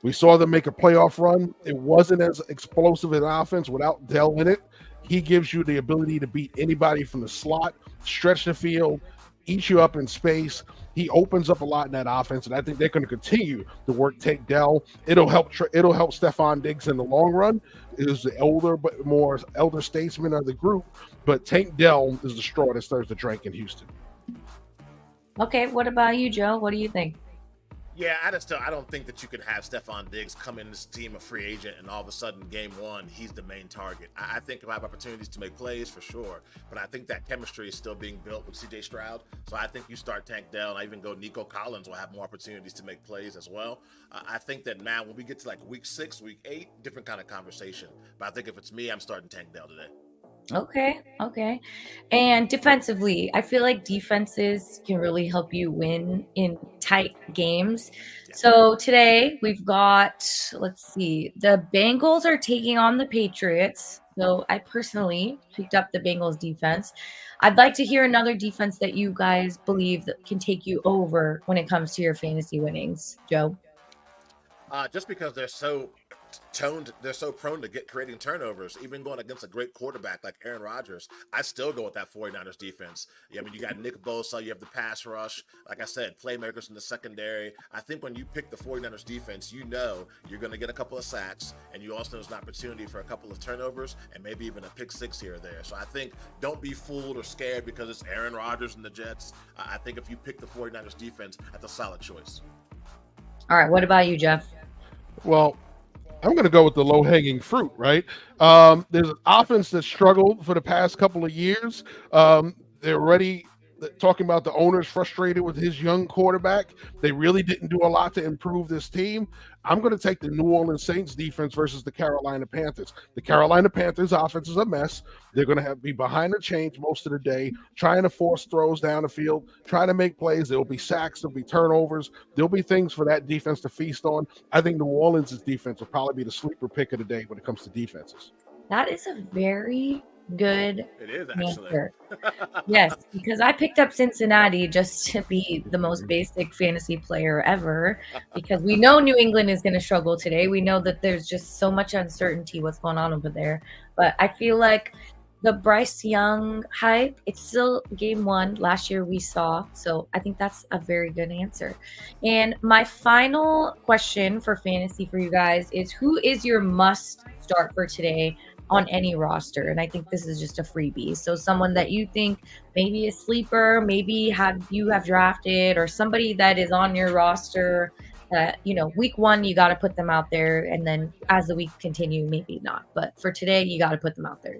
B: We saw them make a playoff run. It wasn't as explosive an offense without Dell in it. He gives you the ability to beat anybody from the slot, stretch the field, eat you up in space. He opens up a lot in that offense, and I think they're going to continue to work Tank Dell. It'll help Stephon Diggs in the long run. It is the more elder statesman of the group, but Tank Dell is the straw that stirs the drink in Houston.
A: Okay, what about you, Joe? What do you think?
C: Yeah, I don't think that you can have Stephon Diggs come in this team a free agent and all of a sudden game one he's the main target. I think he'll have opportunities to make plays for sure, but I think that chemistry is still being built with C.J. Stroud. So I think you start Tank Dell, and I even go Nico Collins will have more opportunities to make plays as well. I think that now when we get to like week 6, week 8, different kind of conversation. But I think if it's me, I'm starting Tank Dell today.
A: Okay. And defensively, I feel like defenses can really help you win in tight games. So today we've got, let's see, the Bengals are taking on the Patriots. So I personally picked up the Bengals defense. I'd like to hear another defense that you guys believe that can take you over when it comes to your fantasy winnings, Joe.
C: Just because they're so prone to creating turnovers, even going against a great quarterback like Aaron Rodgers. I still go with that 49ers defense. I mean, you got Nick Bosa, you have the pass rush. Like I said, playmakers in the secondary. I think when you pick the 49ers defense, you know you're going to get a couple of sacks, and you also know there's an opportunity for a couple of turnovers and maybe even a pick six here or there. So I think don't be fooled or scared because it's Aaron Rodgers and the Jets. I think if you pick the 49ers defense, that's a solid choice.
A: All right, what about you, Jeff?
B: Well, I'm going to go with the low-hanging fruit, right? There's an offense that struggled for the past couple of years. They're already talking about the owners frustrated with his young quarterback. They really didn't do a lot to improve this team. I'm going to take the New Orleans Saints defense versus the Carolina Panthers. The Carolina Panthers offense is a mess. They're going to be behind the chains most of the day, trying to force throws down the field, trying to make plays. There'll be sacks, there'll be turnovers. There'll be things for that defense to feast on. I think New Orleans' defense will probably be the sleeper pick of the day when it comes to defenses.
A: That is a very good
C: It is actually.
A: answer. Yes, because I picked up Cincinnati just to be the most basic fantasy player ever, because we know New England is going to struggle today. We know that there's just so much uncertainty what's going on over there. But I feel like the Bryce Young hype, it's still game one. Last year we saw. So I think that's a very good answer. And my final question for fantasy for you guys is, who is your must start for today on any roster? And I think this is just a freebie. So someone that you think maybe a sleeper, maybe you have drafted, or somebody that is on your roster that, week one, you got to put them out there. And then as the week continue, maybe not. But for today, you got to put them out there.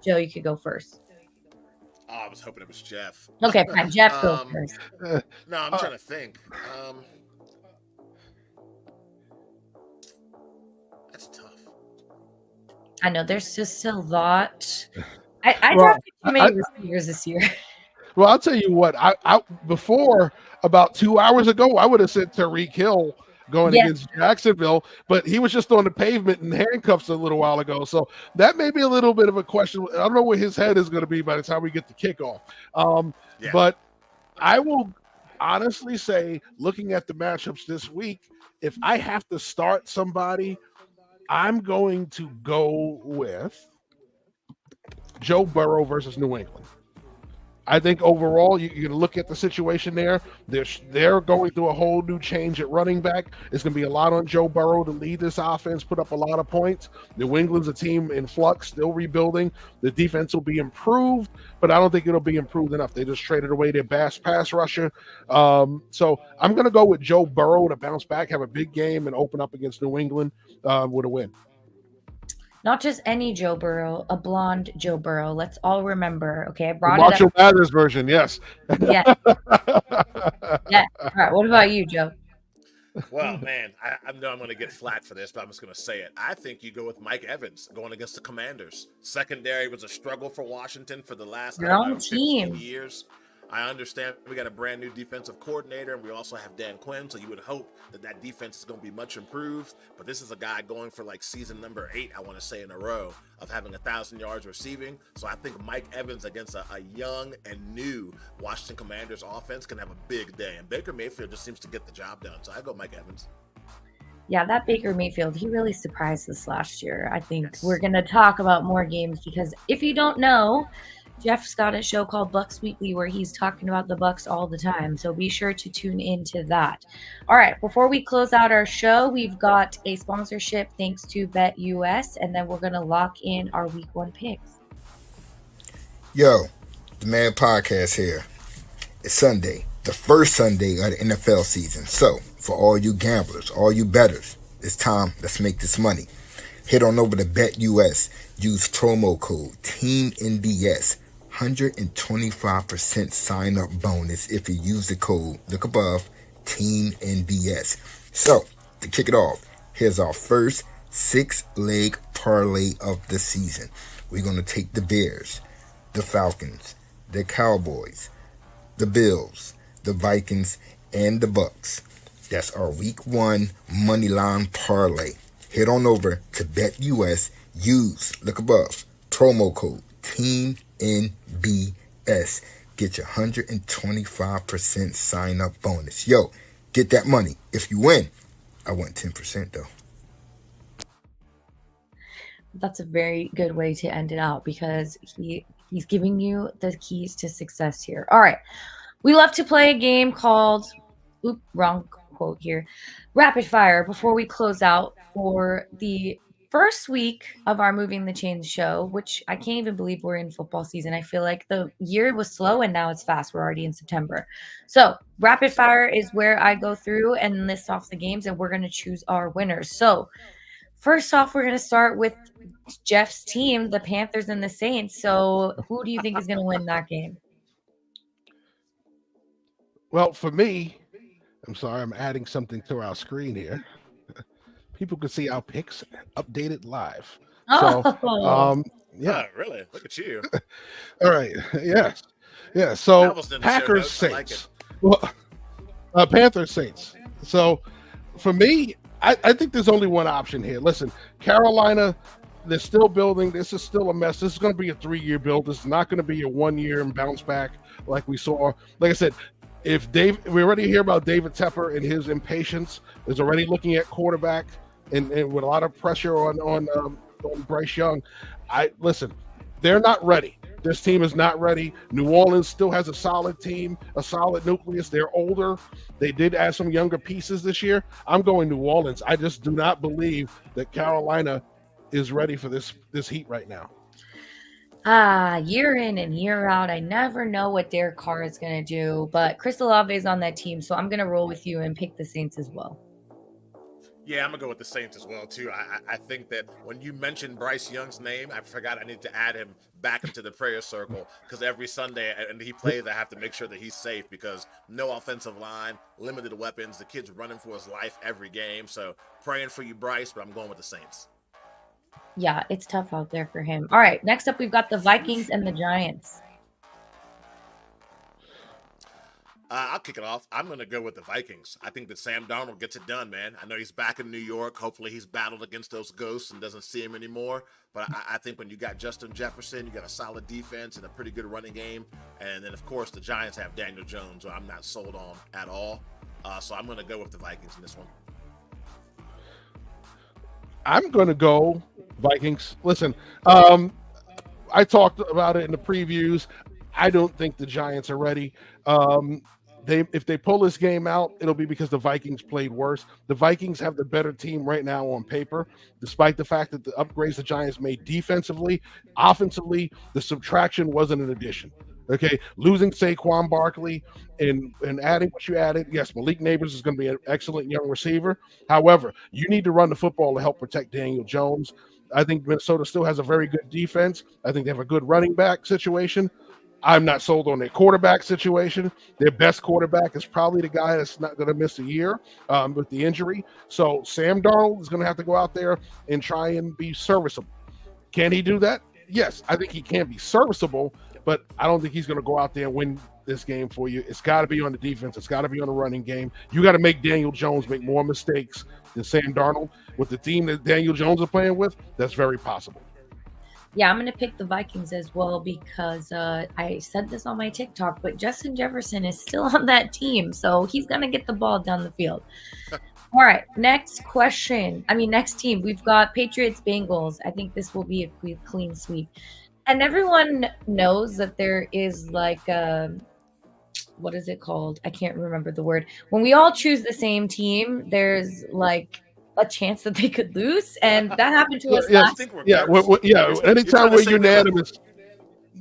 A: Joe, you could go first.
C: Oh, I was hoping it was Jeff.
A: Okay, fine. Jeff, go first.
C: No, I'm trying to think. That's tough.
A: I know there's just a lot. I drafted too many receivers this year.
B: Well, I'll tell you what. I before about 2 hours ago, I would have said Tyreek Hill going against Jacksonville, but he was just on the pavement in handcuffs a little while ago. So that may be a little bit of a question. I don't know where his head is going to be by the time we get to kickoff. But I will honestly say, looking at the matchups this week, if I have to start somebody, I'm going to go with Joe Burrow versus New England. I think overall, you're going to look at the situation there. They're going through a whole new change at running back. It's going to be a lot on Joe Burrow to lead this offense, put up a lot of points. New England's a team in flux, still rebuilding. The defense will be improved, but I don't think it'll be improved enough. They just traded away their best pass rusher. So I'm going to go with Joe Burrow to bounce back, have a big game, and open up against New England with a win.
A: Not just any Joe Burrow, a blonde Joe Burrow. Let's all remember. Okay, I
B: the
A: brought
B: Marshall
A: it up.
B: Mathers version, yes.
A: Yeah. Yeah. All right. What about you, Joe?
C: Well, man, I know I'm going to get flack for this, but I'm just going to say it. I think you go with Mike Evans going against the Commanders. Secondary was a struggle for Washington for the last 15 years. I understand we got a brand new defensive coordinator, and we also have Dan Quinn, so you would hope that defense is going to be much improved. But this is a guy going for like season number 8, I want to say, in a row of having 1,000 yards receiving. So I think Mike Evans against a young and new Washington Commanders offense can have a big day. And Baker Mayfield just seems to get the job done. So I go Mike Evans.
A: Yeah, that Baker Mayfield, he really surprised us last year. I think we're going to talk about more games because if you don't know, Jeff's got a show called Bucks Weekly where he's talking about the Bucks all the time. So be sure to tune into that. All right, before we close out our show, we've got a sponsorship thanks to BetUS, and then we're going to lock in our week 1 picks.
F: Yo, the Man Podcast here. It's Sunday, the first Sunday of the NFL season. So, for all you gamblers, all you bettors, it's time. Let's make this money. Head on over to BetUS. Use promo code TEAMNBS. 125% sign-up bonus if you use the code, look above, TEAMNBS. So, to kick it off, here's our first 6-leg parlay of the season. We're going to take the Bears, the Falcons, the Cowboys, the Bills, the Vikings, and the Bucks. That's our week 1 moneyline parlay. Head on over to BetUS. Use, look above, promo code TEAMNBS. Get your 125% sign up bonus. Yo, get that money. If you win, I want 10% though.
A: That's a very good way to end it out because he's giving you the keys to success here. All right. We love to play a game called, wrong quote here, Rapid Fire before we close out for the first week of our Moving the Chains show, which I can't even believe we're in football season. I feel like the year was slow and now it's fast. We're already in September. So Rapid Fire is where I go through and list off the games and we're going to choose our winners. So first off, we're going to start with Jeff's team, the Panthers and the Saints. So who do you think is going to win that game?
B: Well, for me, I'm sorry, I'm adding something to our screen here. People can see our picks updated live. So, yeah.
C: Oh, really? Look at you.
B: All right. Yes. Yeah. So Packers Saints. Well, Panthers Saints. So for me, I think there's only one option here. Listen, Carolina, they're still building. This is still a mess. This is going to be a 3-year build. This is not going to be a 1-year and bounce back like we saw. Like I said, we already hear about David Tepper and his impatience, is already looking at quarterback and with a lot of pressure on Bryce Young. Listen, they're not ready. This team is not ready. New Orleans still has a solid team, a solid nucleus. They're older. They did add some younger pieces this year. I'm going New Orleans. I just do not believe that Carolina is ready for this heat right now.
A: Year in and year out, I never know what Derek Carr is going to do, but Chris Olave is on that team, so I'm going to roll with you and pick the Saints as well.
C: Yeah, I'm going to go with the Saints as well, too. I think that when you mentioned Bryce Young's name, I forgot I need to add him back into the prayer circle because every Sunday and he plays, I have to make sure that he's safe because no offensive line, limited weapons, the kid's running for his life every game. So praying for you, Bryce, but I'm going with the Saints.
A: Yeah, it's tough out there for him. All right, next up, we've got the Vikings and the Giants.
C: I'll kick it off. I'm going to go with the Vikings. I think that Sam Darnold gets it done, man. I know he's back in New York. Hopefully he's battled against those ghosts and doesn't see him anymore. But I think when you got Justin Jefferson, you got a solid defense and a pretty good running game. And then, of course, the Giants have Daniel Jones, who I'm not sold on at all. So I'm going to go with the Vikings in this one.
B: I'm going to go Vikings. Listen, I talked about it in the previews. I don't think the Giants are ready. If they pull this game out, it'll be because the Vikings played worse. The Vikings have the better team right now on paper, despite the fact that the upgrades the Giants made defensively. Offensively, the subtraction wasn't an addition. Okay, losing Saquon Barkley and adding what you added, yes, Malik Neighbors is going to be an excellent young receiver. However, you need to run the football to help protect Daniel Jones. I think Minnesota still has a very good defense. I think they have a good running back situation. I'm not sold on their quarterback situation. Their best quarterback is probably the guy that's not going to miss a year with the injury. So Sam Darnold is going to have to go out there and try and be serviceable. Can he do that? Yes, I think he can be serviceable, but I don't think he's going to go out there and win this game for you. It's got to be on the defense. It's got to be on the running game. You got to make Daniel Jones make more mistakes than Sam Darnold. With the team that Daniel Jones is playing with, that's very possible.
A: Yeah, I'm going to pick the Vikings as well because I said this on my TikTok, but Justin Jefferson is still on that team, so he's going to get the ball down the field. All right, next team. We've got Patriots, Bengals. I think this will be a clean sweep. And everyone knows that there is like what is it called? I can't remember the word. When we all choose the same team, there's like a chance that they could lose, and that happened to us last.
B: Anytime we're unanimous.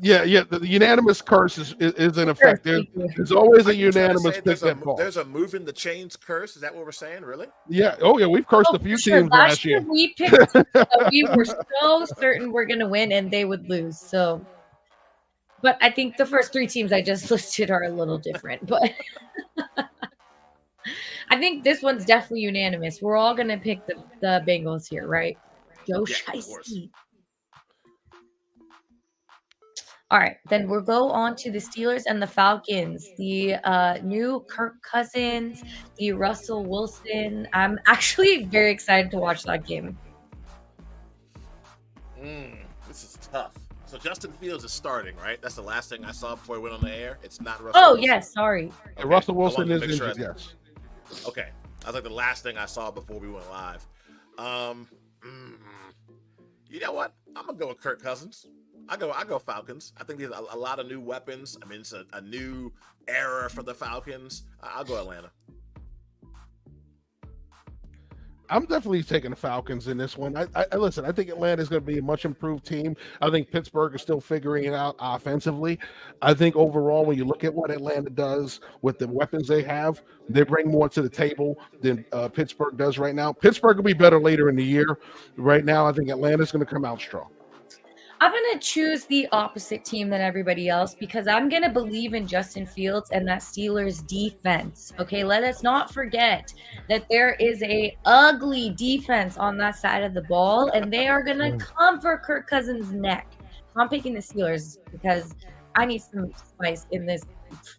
B: Yeah. The unanimous curse is in effect.
A: Thank you.
B: There's always
C: Are
B: a
C: you trying to
B: unanimous
C: say
B: pick that falls.
C: there's a moving the chains curse? Is that what we're saying? Really?
B: Yeah. Oh yeah, we've cursed
A: Oh,
B: a few
A: for sure.
B: teams
A: Last
B: last
A: year
B: year.
A: we picked teams that we were so certain we're going to win and they would lose. So, but I think the first three teams I just listed are a little different. But I think this one's definitely unanimous. We're all going to pick the Bengals here, right? Joe
C: Yeah, of course.
A: Shiesty. All right, then we'll go on to the Steelers and the Falcons. The new Kirk Cousins, the Russell Wilson. I'm actually very excited to watch that game.
C: This is tough. So Justin Fields is starting, right? That's the last thing I saw before he went on the air. It's not Russell
A: Oh,
C: Wilson.
A: yes, sorry.
C: Okay,
B: Russell
C: I
B: Wilson
C: wanted
B: is
C: to make sure
B: injured. Yes.
C: Okay, I was like the last thing I saw before we went live. You know what? I'm gonna go with Kirk Cousins. I go Falcons. I think there's a lot of new weapons. I mean, it's a new era for the Falcons. I'll go Atlanta.
B: I'm definitely taking the Falcons in this one. I listen. I think Atlanta is going to be a much improved team. I think Pittsburgh is still figuring it out offensively. I think overall, when you look at what Atlanta does with the weapons they have, they bring more to the table than Pittsburgh does right now. Pittsburgh will be better later in the year. Right now, I think Atlanta's going to come out strong.
A: I'm going to choose the opposite team than everybody else because I'm going to believe in Justin Fields and that Steelers defense. Okay, let us not forget that there is a ugly defense on that side of the ball, and they are going to come for Kirk Cousins' neck. So I'm picking the Steelers because I need some spice in this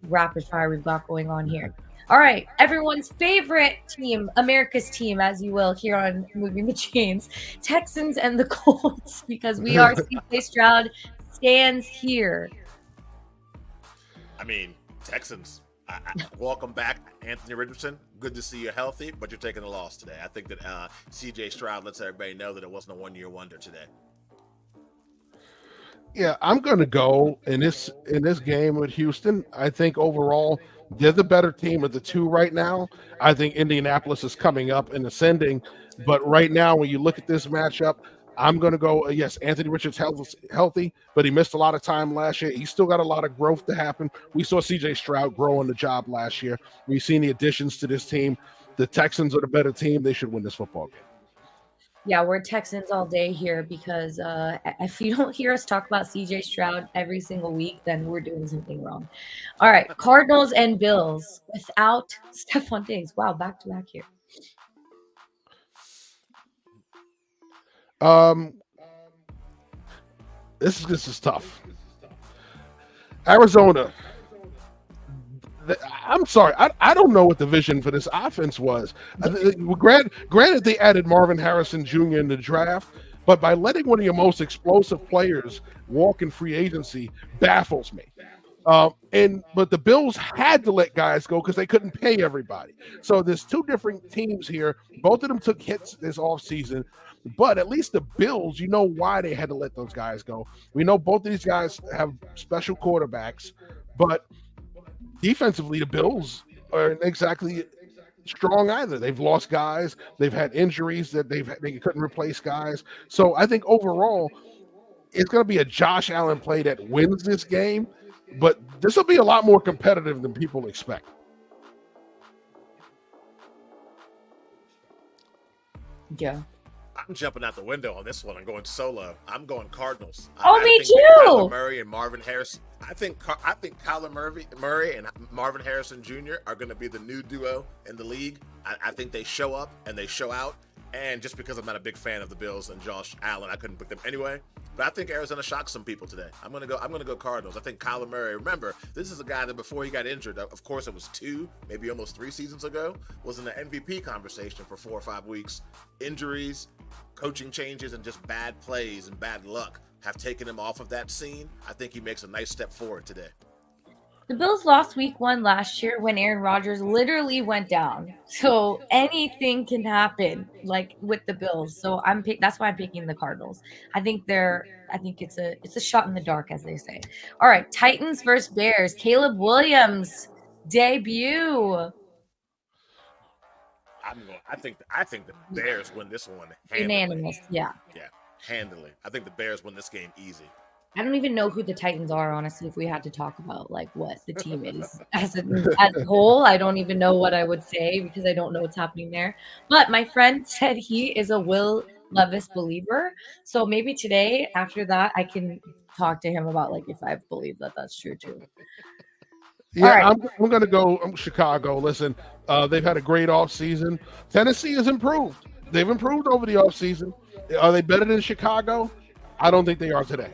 A: rapid fire we've got going on here. All right, everyone's favorite team, America's team, as you will, here on Moving the Chains, Texans and the Colts, because we are CJ Stroud stands here.
C: I mean, Texans. Welcome back, Anthony Richardson. Good to see you healthy, but you're taking a loss today. I think that CJ Stroud lets everybody know that it wasn't a one-year wonder today.
B: Yeah, I'm going to go in this game with Houston. I think overall they're the better team of the two right now. I think Indianapolis is coming up and ascending, but right now when you look at this matchup, I'm going to go. Yes, Anthony Richardson's healthy, but he missed a lot of time last year. He's still got a lot of growth to happen. We saw CJ Stroud grow on the job last year. We've seen the additions to this team. The Texans are the better team. They should win this football game.
A: Yeah, we're Texans all day here because if you don't hear us talk about CJ Stroud every single week, then we're doing something wrong. All right, Cardinals and Bills without Stephon Diggs. Wow, back to back here.
B: This is tough. Arizona. I'm sorry. I don't know what the vision for this offense was. Granted, they added Marvin Harrison Jr. in the draft, but by letting one of your most explosive players walk in free agency baffles me. But the Bills had to let guys go because they couldn't pay everybody. So there's two different teams here. Both of them took hits this offseason, but at least the Bills, you know why they had to let those guys go. We know both of these guys have special quarterbacks, but defensively, the Bills aren't exactly strong either. They've lost guys. They've had injuries that they couldn't replace guys. So I think overall, it's going to be a Josh Allen play that wins this game, but this will be a lot more competitive than people expect.
A: Yeah.
C: I'm jumping out the window on this one. I'm going solo. I'm going Cardinals.
A: Oh, me too.
C: Kyler Murray and Marvin Harrison. I think Kyler Murray and Marvin Harrison Jr. are going to be the new duo in the league. I think they show up and they show out. And just because I'm not a big fan of the Bills and Josh Allen, I couldn't pick them anyway. But I think Arizona shocked some people today. I'm gonna go Cardinals. I think Kyler Murray. Remember, this is a guy that before he got injured, of course it was 2, maybe almost 3 seasons ago, was in the MVP conversation for 4 or 5 weeks. Injuries, coaching changes, and just bad plays and bad luck have taken him off of that scene. I think he makes a nice step forward today.
A: The Bills lost week 1 last year when Aaron Rodgers literally went down. So anything can happen, like with the Bills. So that's why I'm picking the Cardinals. I think it's a shot in the dark, as they say. All right, Titans versus Bears. Caleb Williams debut.
C: I think the Bears win this one handily.
A: Unanimous, yeah.
C: Yeah, handily. I think the Bears win this game easy.
A: I don't even know who the Titans are, honestly, if we had to talk about like what the team is as a whole. I don't even know what I would say because I don't know what's happening there. But my friend said he is a Will Levis believer. So maybe today, after that, I can talk to him about like if I believe that that's true too.
B: Yeah,
A: All right.
B: I'm going to go Chicago. Listen, they've had a great offseason. Tennessee has improved. They've improved over the offseason. Are they better than Chicago? I don't think they are today.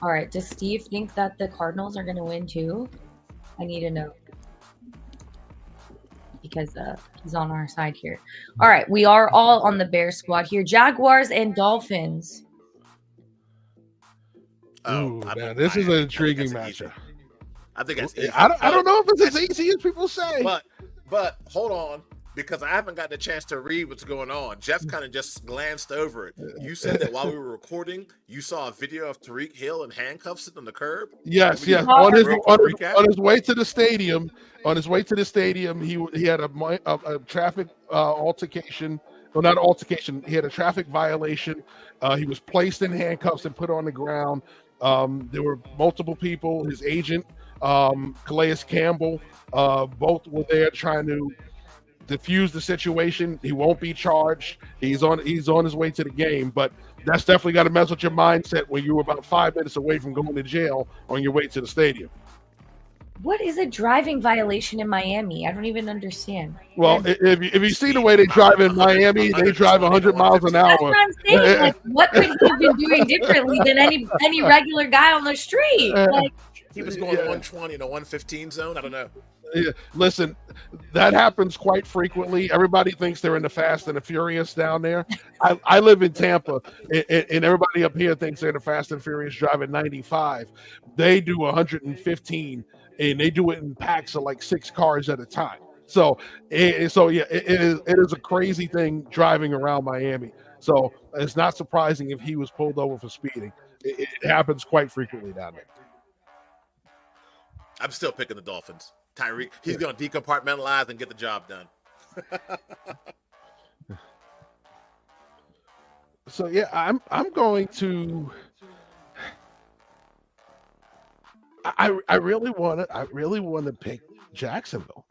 A: All right. Does Steve think that the Cardinals are going to win too? I need to know because he's on our side here. All right. We are all on the Bear squad here. Jaguars and Dolphins.
B: Ooh, man, this is an intriguing matchup.
C: I think that's easy.
B: I don't know if it's as easy as people say.
C: But hold on, because I haven't gotten a chance to read what's going on. Jeff kind of just glanced over it. You said that while we were recording, you saw a video of Tyreek Hill in handcuffs sitting on the curb.
B: Yes. On his way to the stadium, he had a traffic altercation. Well, not altercation. He had a traffic violation. He was placed in handcuffs and put on the ground. There were multiple people. His agent, Calais Campbell, both were there trying to diffuse the situation. He won't be charged. He's on his way to the game, but that's definitely got to mess with your mindset when you were about 5 minutes away from going to jail on your way to the stadium.
A: What is a driving violation in Miami? I don't even understand.
B: Well, if you see the way they drive in Miami, they drive 100 miles an hour.
A: That's what I'm saying. Like, what could he have been doing differently than any regular guy on the street? Like,
C: he was going 120 in a 115 zone. I don't know.
B: Yeah, listen, that happens quite frequently. Everybody thinks they're in the Fast and the Furious down there. I live in Tampa, and everybody up here thinks they're in the Fast and Furious driving 95. They do 115, and they do it in packs of like 6 cars at a time. So it is a crazy thing driving around Miami. So it's not surprising if he was pulled over for speeding. It happens quite frequently down there.
C: I'm still picking the Dolphins. Tyreek, he's going to decompartmentalize and get the job done.
B: So yeah, I'm going to. I really want to pick Jacksonville.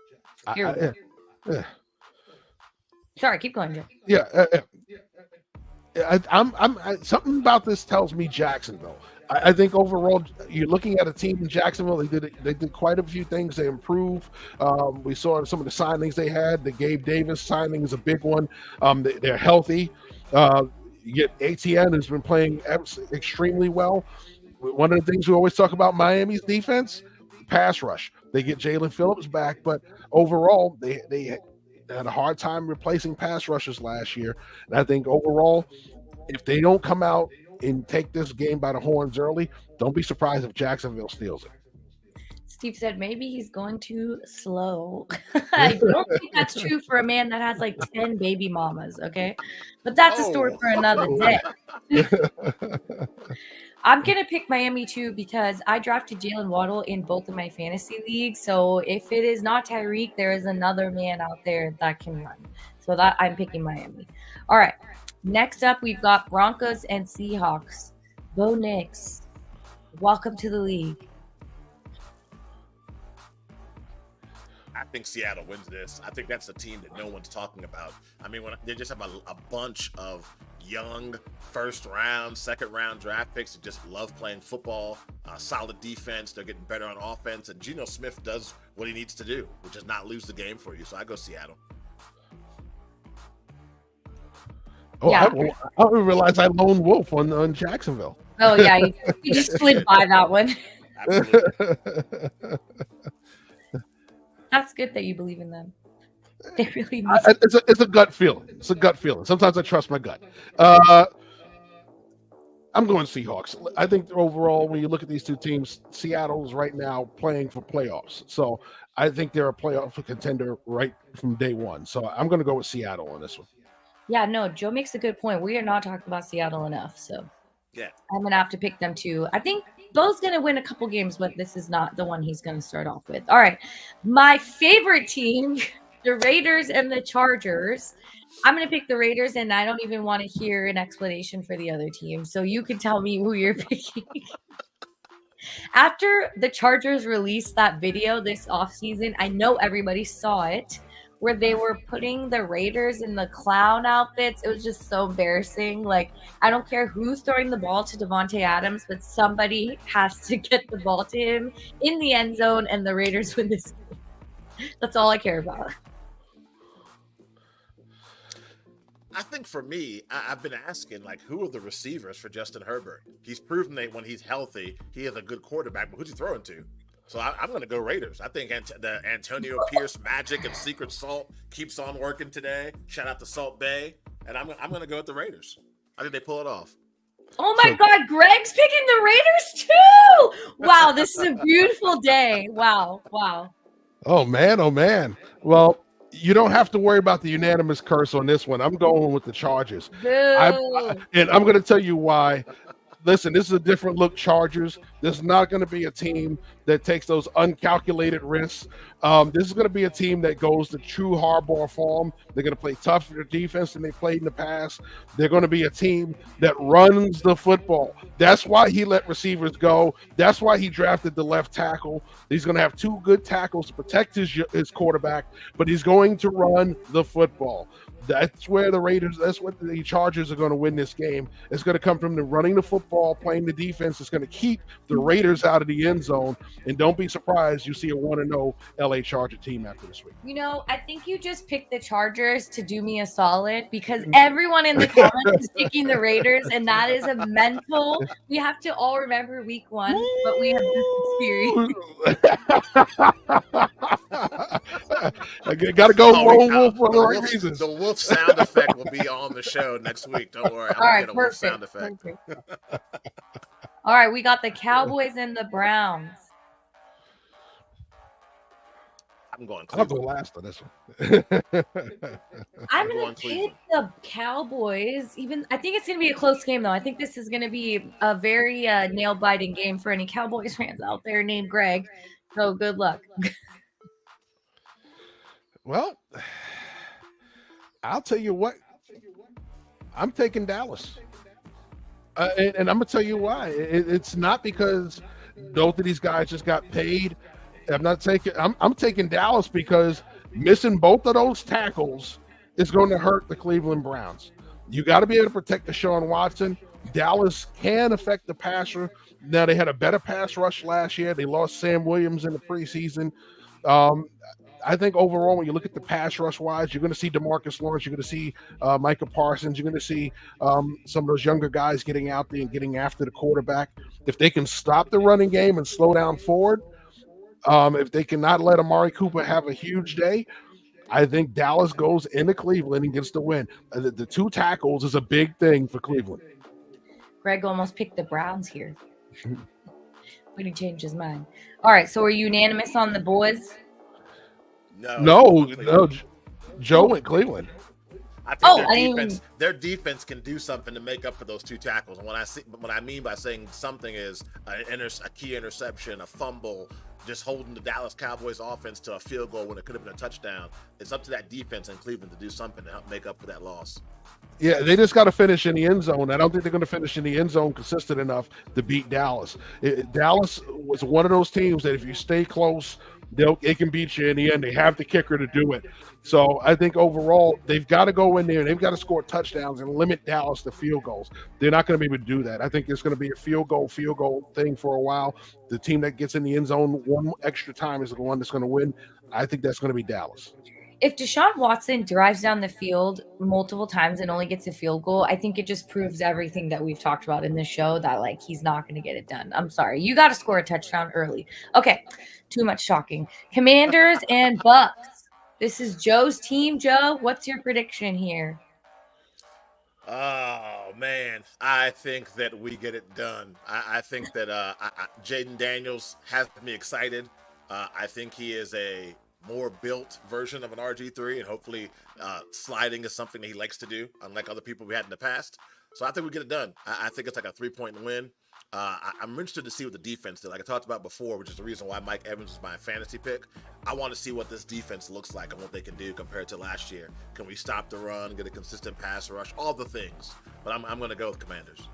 A: Sorry, keep going, Joe.
B: Yeah, I'm something about this tells me Jacksonville. I think overall, you're looking at a team in Jacksonville. They did quite a few things. They improved. We saw some of the signings they had. The Gabe Davis signing is a big one. They're healthy. You get ATN has been playing extremely well. One of the things we always talk about Miami's defense, pass rush. They get Jalen Phillips back, but overall they had a hard time replacing pass rushers last year. And I think overall, if they don't come out and take this game by the horns early, don't be surprised if Jacksonville steals it.
A: Steve said maybe he's going too slow. I don't think that's true for a man that has like 10 baby mamas, okay? But that's a story for another day. I'm going to pick Miami too because I drafted Jalen Waddle in both of my fantasy leagues. So if it is not Tyreek, there is another man out there that can run. So that I'm picking Miami. All right. Next up, we've got Broncos and Seahawks. Bo Nix, welcome to the league.
C: I think Seattle wins this. I think that's a team that no one's talking about. I mean, when they just have a bunch of young first-round, second-round draft picks that just love playing football, solid defense. They're getting better on offense, and Geno Smith does what he needs to do, which is not lose the game for you. So I go Seattle.
B: Oh, yeah. I didn't realize I lone wolf on Jacksonville.
A: Oh, yeah. You just slid by that one. That's good that you believe in them. They really need
B: it's a gut feeling. It's a gut feeling. Sometimes I trust my gut. I'm going Seahawks. I think overall, when you look at these two teams, Seattle's right now playing for playoffs. So I think they're a playoff contender right from day one. So I'm going to go with Seattle on this one.
A: Yeah, no, Joe makes a good point. We are not talking about Seattle enough. So
C: yeah,
A: I'm going to have to pick them too. I think Bo's going to win a couple games, but this is not the one he's going to start off with. All right. My favorite team, the Raiders and the Chargers. I'm going to pick the Raiders, and I don't even want to hear an explanation for the other team. So you can tell me who you're picking. After the Chargers released that video this offseason, I know everybody saw it, where they were putting the Raiders in the clown outfits. It was just so embarrassing. Like, I don't care who's throwing the ball to Devontae Adams, but somebody has to get the ball to him in the end zone, and the Raiders win this game. That's all I care about.
C: I think for me, I've been asking, like, who are the receivers for Justin Herbert? He's proven that when he's healthy, he is a good quarterback, but who's he throwing to? So I'm going to go Raiders. I think the Antonio Pierce magic and secret salt keeps on working today. Shout out to Salt Bay. And I'm going to go with the Raiders. I think they pull it off.
A: Oh my God, Greg's picking the Raiders too. Wow, this is a beautiful day. Wow.
B: Oh man. Well, you don't have to worry about the unanimous curse on this one. I'm going with the Chargers. And I'm going to tell you why. Listen, this is a different look Chargers. This is not going to be a team that takes those uncalculated risks. This is going to be a team that goes to true hardball form. They're going to play tougher defense than they played in the past. They're going to be a team that runs the football. That's why he let receivers go. That's why he drafted the left tackle. He's going to have two good tackles to protect his quarterback, but he's going to run the football. That's where that's what the Chargers are going to win this game. It's going to come from the running the football, playing the defense. It's going to keep the Raiders out of the end zone. And don't be surprised you see a 1-0 LA Charger team after this week.
A: You know, I think you just picked the Chargers to do me a solid because everyone in the comments is picking the Raiders, and that is a mental. We have to all remember week 1, but we have this experience.
B: I got to go lone wolf for the right reasons.
C: The wolf sound effect will be on the show next week. Don't worry. I'm
A: all right,
C: get a wolf sound effect.
A: All right, we got the Cowboys and the Browns.
C: I'm going
B: I'll
C: Cleveland.
B: go last on this one.
A: I'm going to pick the Cowboys. I think it's going to be a close game, though. I think this is going to be a very nail-biting game for any Cowboys fans out there named Greg. So good luck.
B: Well, I'll tell you what. I'm taking Dallas. And I'm going to tell you why. It's not because both of these guys just got paid. I'm taking Dallas because missing both of those tackles is going to hurt the Cleveland Browns. You got to be able to protect Deshaun Watson. Dallas can affect the passer. Now, they had a better pass rush last year. They lost Sam Williams in the preseason. I think overall, when you look at the pass rush wise, you're going to see DeMarcus Lawrence, you're going to see Micah Parsons, you're going to see some of those younger guys getting out there and getting after the quarterback. If they can stop the running game and slow down forward, if they cannot let Amari Cooper have a huge day, I think Dallas goes into Cleveland and gets the win. The two tackles is a big thing for Cleveland.
A: Greg almost picked the Browns here. But he changed his mind. All right, so are you unanimous on the boys?
C: No.
B: Joe went Cleveland.
C: I think their defense can do something to make up for those two tackles. And what I mean by saying something is a key interception, a fumble, just holding the Dallas Cowboys offense to a field goal when it could have been a touchdown. It's up to that defense in Cleveland to do something to help make up for that loss.
B: Yeah, they just got to finish in the end zone. I don't think they're going to finish in the end zone consistent enough to beat Dallas. Dallas was one of those teams that if you stay close, they can beat you in the end. They have the kicker to do it. So I think overall, they've got to go in there. They've got to score touchdowns and limit Dallas to field goals. They're not going to be able to do that. I think it's going to be a field goal thing for a while. The team that gets in the end zone one extra time is the one that's going to win. I think that's going to be Dallas.
A: If Deshaun Watson drives down the field multiple times and only gets a field goal, I think it just proves everything that we've talked about in this show that, like, he's not going to get it done. I'm sorry. You got to score a touchdown early. Okay, too much talking. Commanders and Bucks. This is Joe's team. Joe, what's your prediction here?
C: Oh, man. I think that we get it done. I think that Jaden Daniels has me excited. I think he is a more built version of an RG3, and hopefully sliding is something that he likes to do, unlike other people we had in the past. So I think we get it done. I think it's like a 3-point win. I'm interested to see what the defense did. Like I talked about before, which is the reason why Mike Evans was my fantasy pick. I want to see what this defense looks like and what they can do compared to last year. Can we stop the run, get a consistent pass rush, all the things. But I'm going to go with Commanders.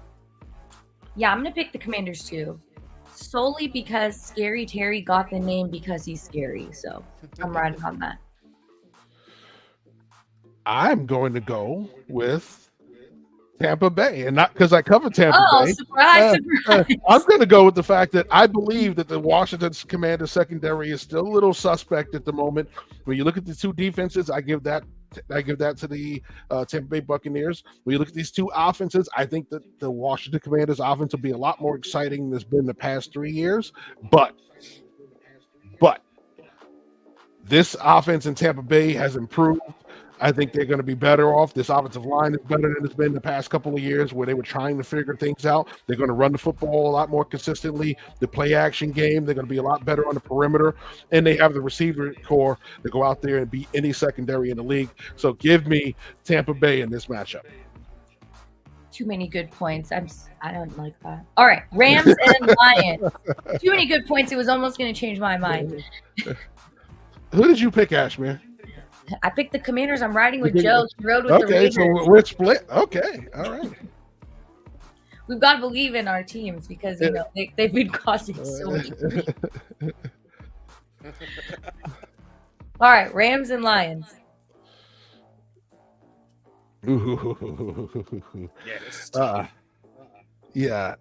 A: Yeah, I'm going to pick the Commanders too. Solely because Scary Terry got the name because he's scary. So I'm riding on that.
B: I'm going to go with Tampa Bay, and not because I cover Tampa Bay.
A: Surprise!
B: I'm going to go with the fact that I believe that the Washington Commanders secondary is still a little suspect at the moment. When you look at the two defenses, I give that to the Tampa Bay Buccaneers. When you look at these two offenses, I think that the Washington Commanders offense will be a lot more exciting than it's been the past 3 years. But this offense in Tampa Bay has improved. I think they're going to be better off. This offensive line is better than it's been the past couple of years where they were trying to figure things out. They're going to run the football a lot more consistently. The play action game, they're going to be a lot better on the perimeter. And they have the receiver core to go out there and beat any secondary in the league. So give me Tampa Bay in this matchup.
A: Too many good points. I don't like that. All right, Rams and Lions. Too many good points. It was almost going to change my mind.
B: Who did you pick, Ashmere?
A: I picked the Commanders. I'm riding with Joe. He rode with the Raiders.
B: Okay, so we're split. Okay, all right.
A: We've got to believe in our teams because they've been costing so much. All right, Rams and Lions.
B: Yeah,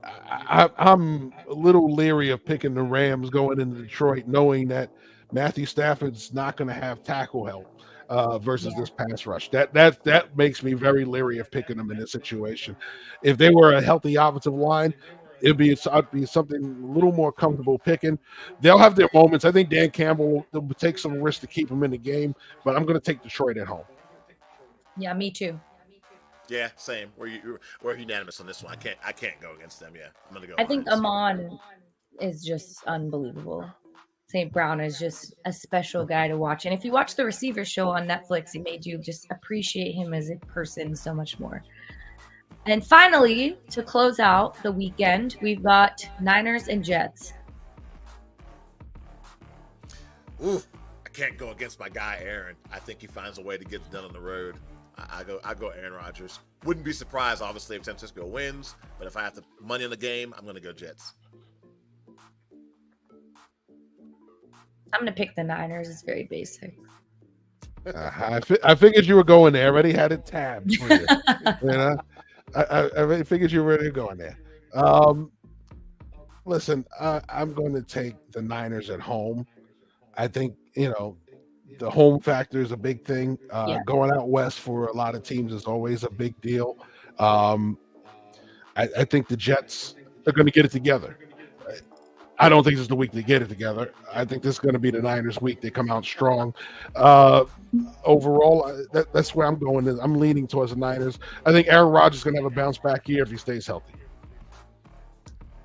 B: I'm a little leery of picking the Rams going into Detroit, knowing that Matthew Stafford's not going to have tackle help versus this pass rush. That makes me very leery of picking them in this situation. If they were a healthy offensive line, I'd be something a little more comfortable picking. They'll have their moments. I think Dan Campbell will take some risk to keep them in the game, but I'm going to take Detroit at home.
A: Yeah, me too.
C: Yeah, same. We're unanimous on this one. I can't go against them. Yeah, I'm going to go.
A: I think Amon is just unbelievable. St. Brown is just a special guy to watch. And if you watch the Receiver Show on Netflix, it made you just appreciate him as a person so much more. And finally, to close out the weekend, we've got Niners and Jets.
C: Ooh, I can't go against my guy, Aaron. I think he finds a way to get it done on the road. I go Aaron Rodgers. Wouldn't be surprised, obviously, if San Francisco wins. But if I have to money in the game, I'm going to go Jets.
A: I'm going to pick the Niners. It's very basic.
B: I figured you were going there. I already had it tabbed for you. I figured you were already going there. Listen, I'm going to take the Niners at home. I think, the home factor is a big thing. Going out west for a lot of teams is always a big deal. I think the Jets are going to get it together. I don't think this is the week they get it together. I think this is going to be the Niners' week. They come out strong. Overall, that's where I'm going. I'm leaning towards the Niners. I think Aaron Rodgers is going to have a bounce-back year if he stays healthy.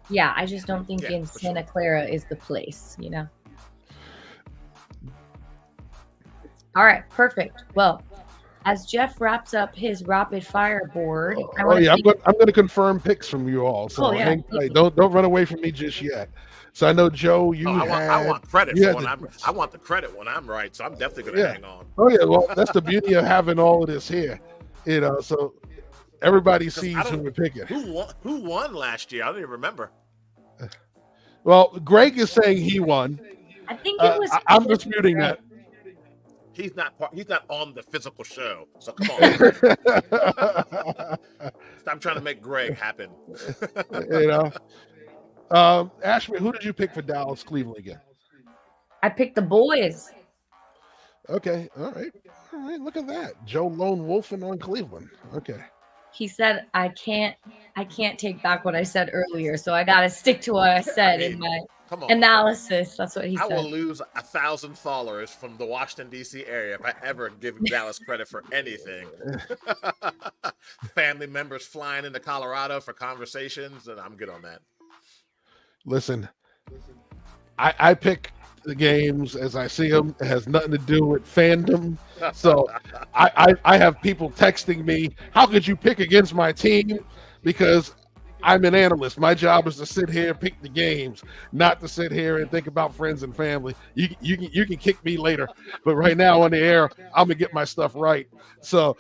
A: Yeah, I just don't think in Santa Clara is the place, All right, perfect. Well, as Jeff wraps up his rapid fire board,
B: I'm going to confirm picks from you all. So don't run away from me just yet. So I know Joe,
C: I want credit for when I want the credit when I'm right. So I'm definitely going to hang on.
B: Oh yeah, well that's the beauty of having all of this here, So everybody sees who we're picking.
C: Who won last year? I don't even remember.
B: Well, Greg is saying he won.
A: I think it was.
B: I'm disputing that.
C: He's not on the physical show, so come on. Stop trying to make Greg happen.
B: Ashmere, who did you pick for Dallas Cleveland again?
A: I picked the boys.
B: Okay, all right. Look at that, Joe Lone Wolfing on Cleveland. Okay.
A: He said, "I can't take back what I said earlier, so I got to stick to what I said in my analysis." That's what he said.
C: I will lose 1,000 followers from the Washington, D.C. area if I ever give Dallas credit for anything. Family members flying into Colorado for conversations, and I'm good on that.
B: Listen, I pick the games as I see them. It has nothing to do with fandom. So I have people texting me, how could you pick against my team? Because I'm an analyst. My job is to sit here, pick the games, not to sit here and think about friends and family. You can kick me later, but right now on the air, I'm gonna get my stuff right. So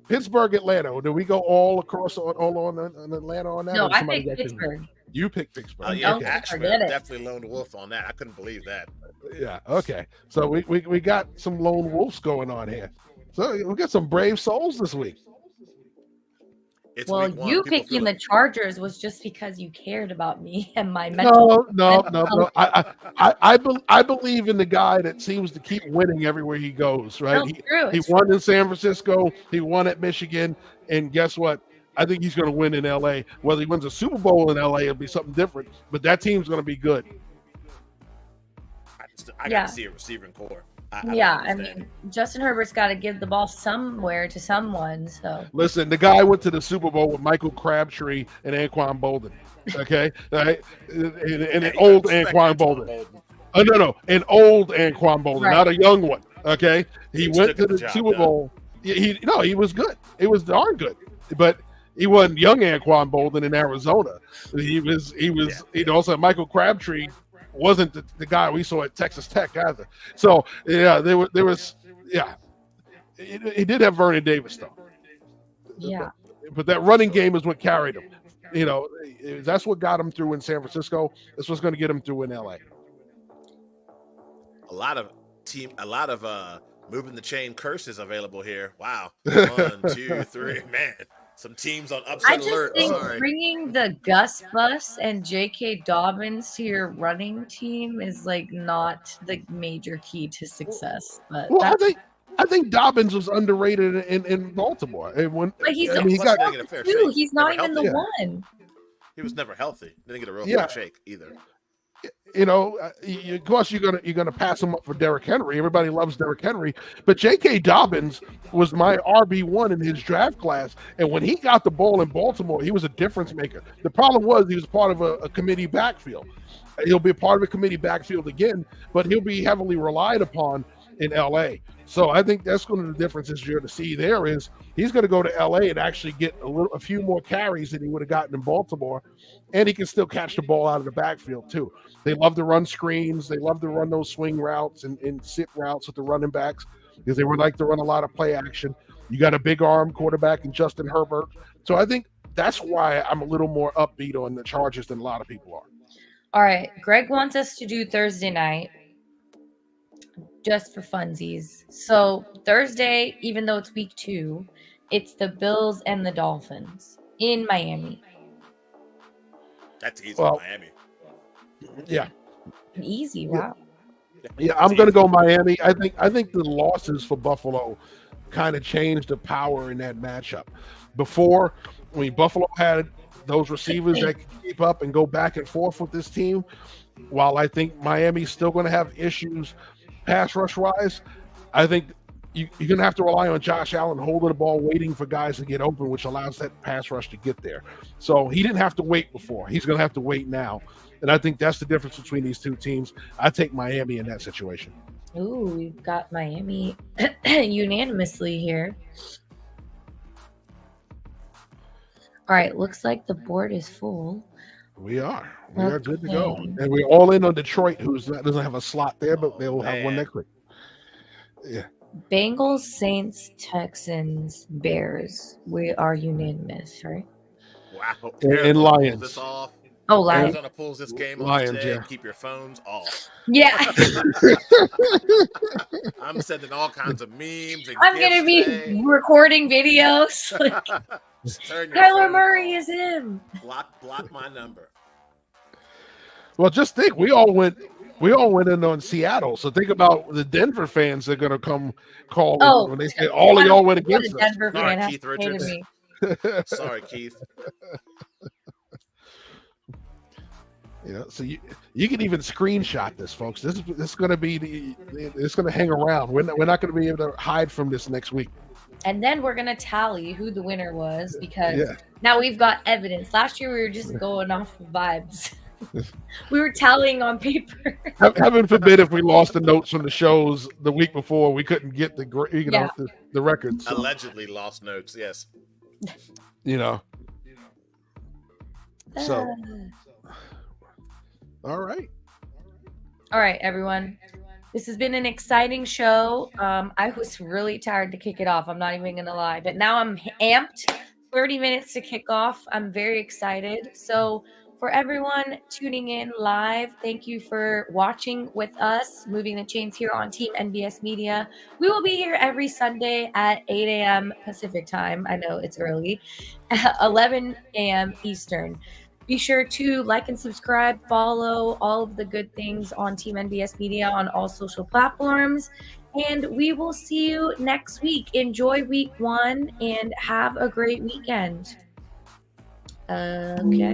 B: Pittsburgh, Atlanta. Do we go all across all on Atlanta on that?
A: No,
B: Or
A: I
B: somebody
A: picked
B: got
A: Pittsburgh.
B: You picked Pittsburgh.
C: Yeah,
A: Don't
C: Ashburn
A: forget it.
C: definitely lone wolf on that. I couldn't believe that.
B: Yeah. Okay. So we got some lone wolves going on here. So we got some brave souls this week.
C: It's
A: Well,
C: week one.
A: you
C: People
A: picking
C: feel
A: the
C: it.
A: Chargers was just because you cared about me and my mental.
B: No. I believe in the guy that seems to keep winning everywhere he goes. Right.
A: No, true.
B: He
A: It's
B: won in San Francisco. He won at Michigan. And guess what? I think he's going to win in LA. Whether he wins a Super Bowl in LA, it'll be something different. But that team's going to be good.
C: I got to see a receiving core. I
A: mean, Justin Herbert's got to give the ball somewhere to someone. So
B: listen, the guy went to the Super Bowl with Michael Crabtree and Anquan Bolden. Okay, right? and an old Anquan Bolden. Oh no, an old Anquan Bolden,
A: right.
B: Not a young one. Okay, he went to the
C: job,
B: Super Bowl. He was good. It was darn good, but he wasn't young Anquan Bolden in Arizona. He was. Also Michael Crabtree wasn't the guy we saw at Texas Tech either. So yeah, there was he did have Vernon Davis though.
A: Yeah,
B: but that running game is what carried him. That's what got him through in San Francisco. That's what's going to get him through in LA.
C: A lot of moving the chain curses available here. Wow, 1, 2, 3, man. Some teams on upset
A: I just
C: alert.
A: think
C: Sorry.
A: bringing the Gus Bus and J.K. Dobbins to your running team is like not the major key to success. But
B: I think Dobbins was underrated in Baltimore. And
A: he's
C: he's
A: not even the one.
C: He was never healthy. Didn't get a real fair shake either.
B: Of course you're gonna pass him up for Derrick Henry. Everybody loves Derrick Henry, but J.K. Dobbins was my RB1 in his draft class, and when he got the ball in Baltimore, he was a difference maker. The problem was he was part of a committee backfield. He'll be a part of a committee backfield again, but he'll be heavily relied upon in LA. So I think that's one of the differences you're to see there is he's going to go to LA and actually get a few more carries than he would have gotten in Baltimore, and he can still catch the ball out of the backfield too. They love to run screens. They love to run those swing routes and sit routes with the running backs because they would like to run a lot of play action. You got a big arm quarterback in Justin Herbert. So I think that's why I'm a little more upbeat on the Chargers than a lot of people are.
A: All right. Greg wants us to do Thursday night just for funsies. So Thursday, even though it's week 2, it's the Bills and the Dolphins in Miami.
C: That's easy, Miami.
B: Yeah.
A: Easy, wow.
B: Yeah, I'm going to go Miami. I think the losses for Buffalo kind of changed the power in that matchup. Before, Buffalo had those receivers that could keep up and go back and forth with this team, while I think Miami's still going to have issues pass rush wise, I think you're going to have to rely on Josh Allen holding the ball, waiting for guys to get open, which allows that pass rush to get there. So he didn't have to wait before. He's going to have to wait now. And I think that's the difference between these two teams. I take Miami in that situation.
A: Ooh, we've got Miami unanimously here. All right, looks like the board is full.
B: We are good to go. And we're all in on Detroit, doesn't have a slot there, but they'll have one next week. Yeah.
A: Bengals, Saints, Texans, Bears. We are unanimous, right?
C: Wow.
B: And Lions.
C: This off.
A: Oh, Lions.
C: Arizona pulls this game
B: Lions,
C: off.
B: yeah.
C: Keep your phones off.
A: Yeah.
C: I'm sending all kinds of memes. And
A: I'm going to be recording videos. Kyler Murray is him.
C: Block my number.
B: Well, just think, we all went in on Seattle. So think about the Denver fans that are going to come call when they say all of y'all went against us.
A: Denver
C: Sorry,
A: fan
C: Keith Richards. Sorry, Keith.
B: So you can even screenshot this, folks. This is going to be it's going to hang around. We're not going to be able to hide from this next week.
A: And then we're going to tally who the winner was because now we've got evidence. Last year we were just going off of vibes. We were tallying on paper.
B: Heaven forbid if we lost the notes from the shows the week before, we couldn't get the records. So.
C: Allegedly lost notes, yes.
B: So, all right.
A: All right, everyone. This has been an exciting show. I was really tired to kick it off. I'm not even going to lie. But now I'm amped. 30 minutes to kick off. I'm very excited. So, for everyone tuning in live, thank you for watching with us, Moving the Chains here on Team NBS Media. We will be here every Sunday at 8 a.m. Pacific time. I know it's early, 11 a.m. Eastern. Be sure to like and subscribe, follow all of the good things on Team NBS Media on all social platforms. And we will see you next week. Enjoy week 1 and have a great weekend. Okay.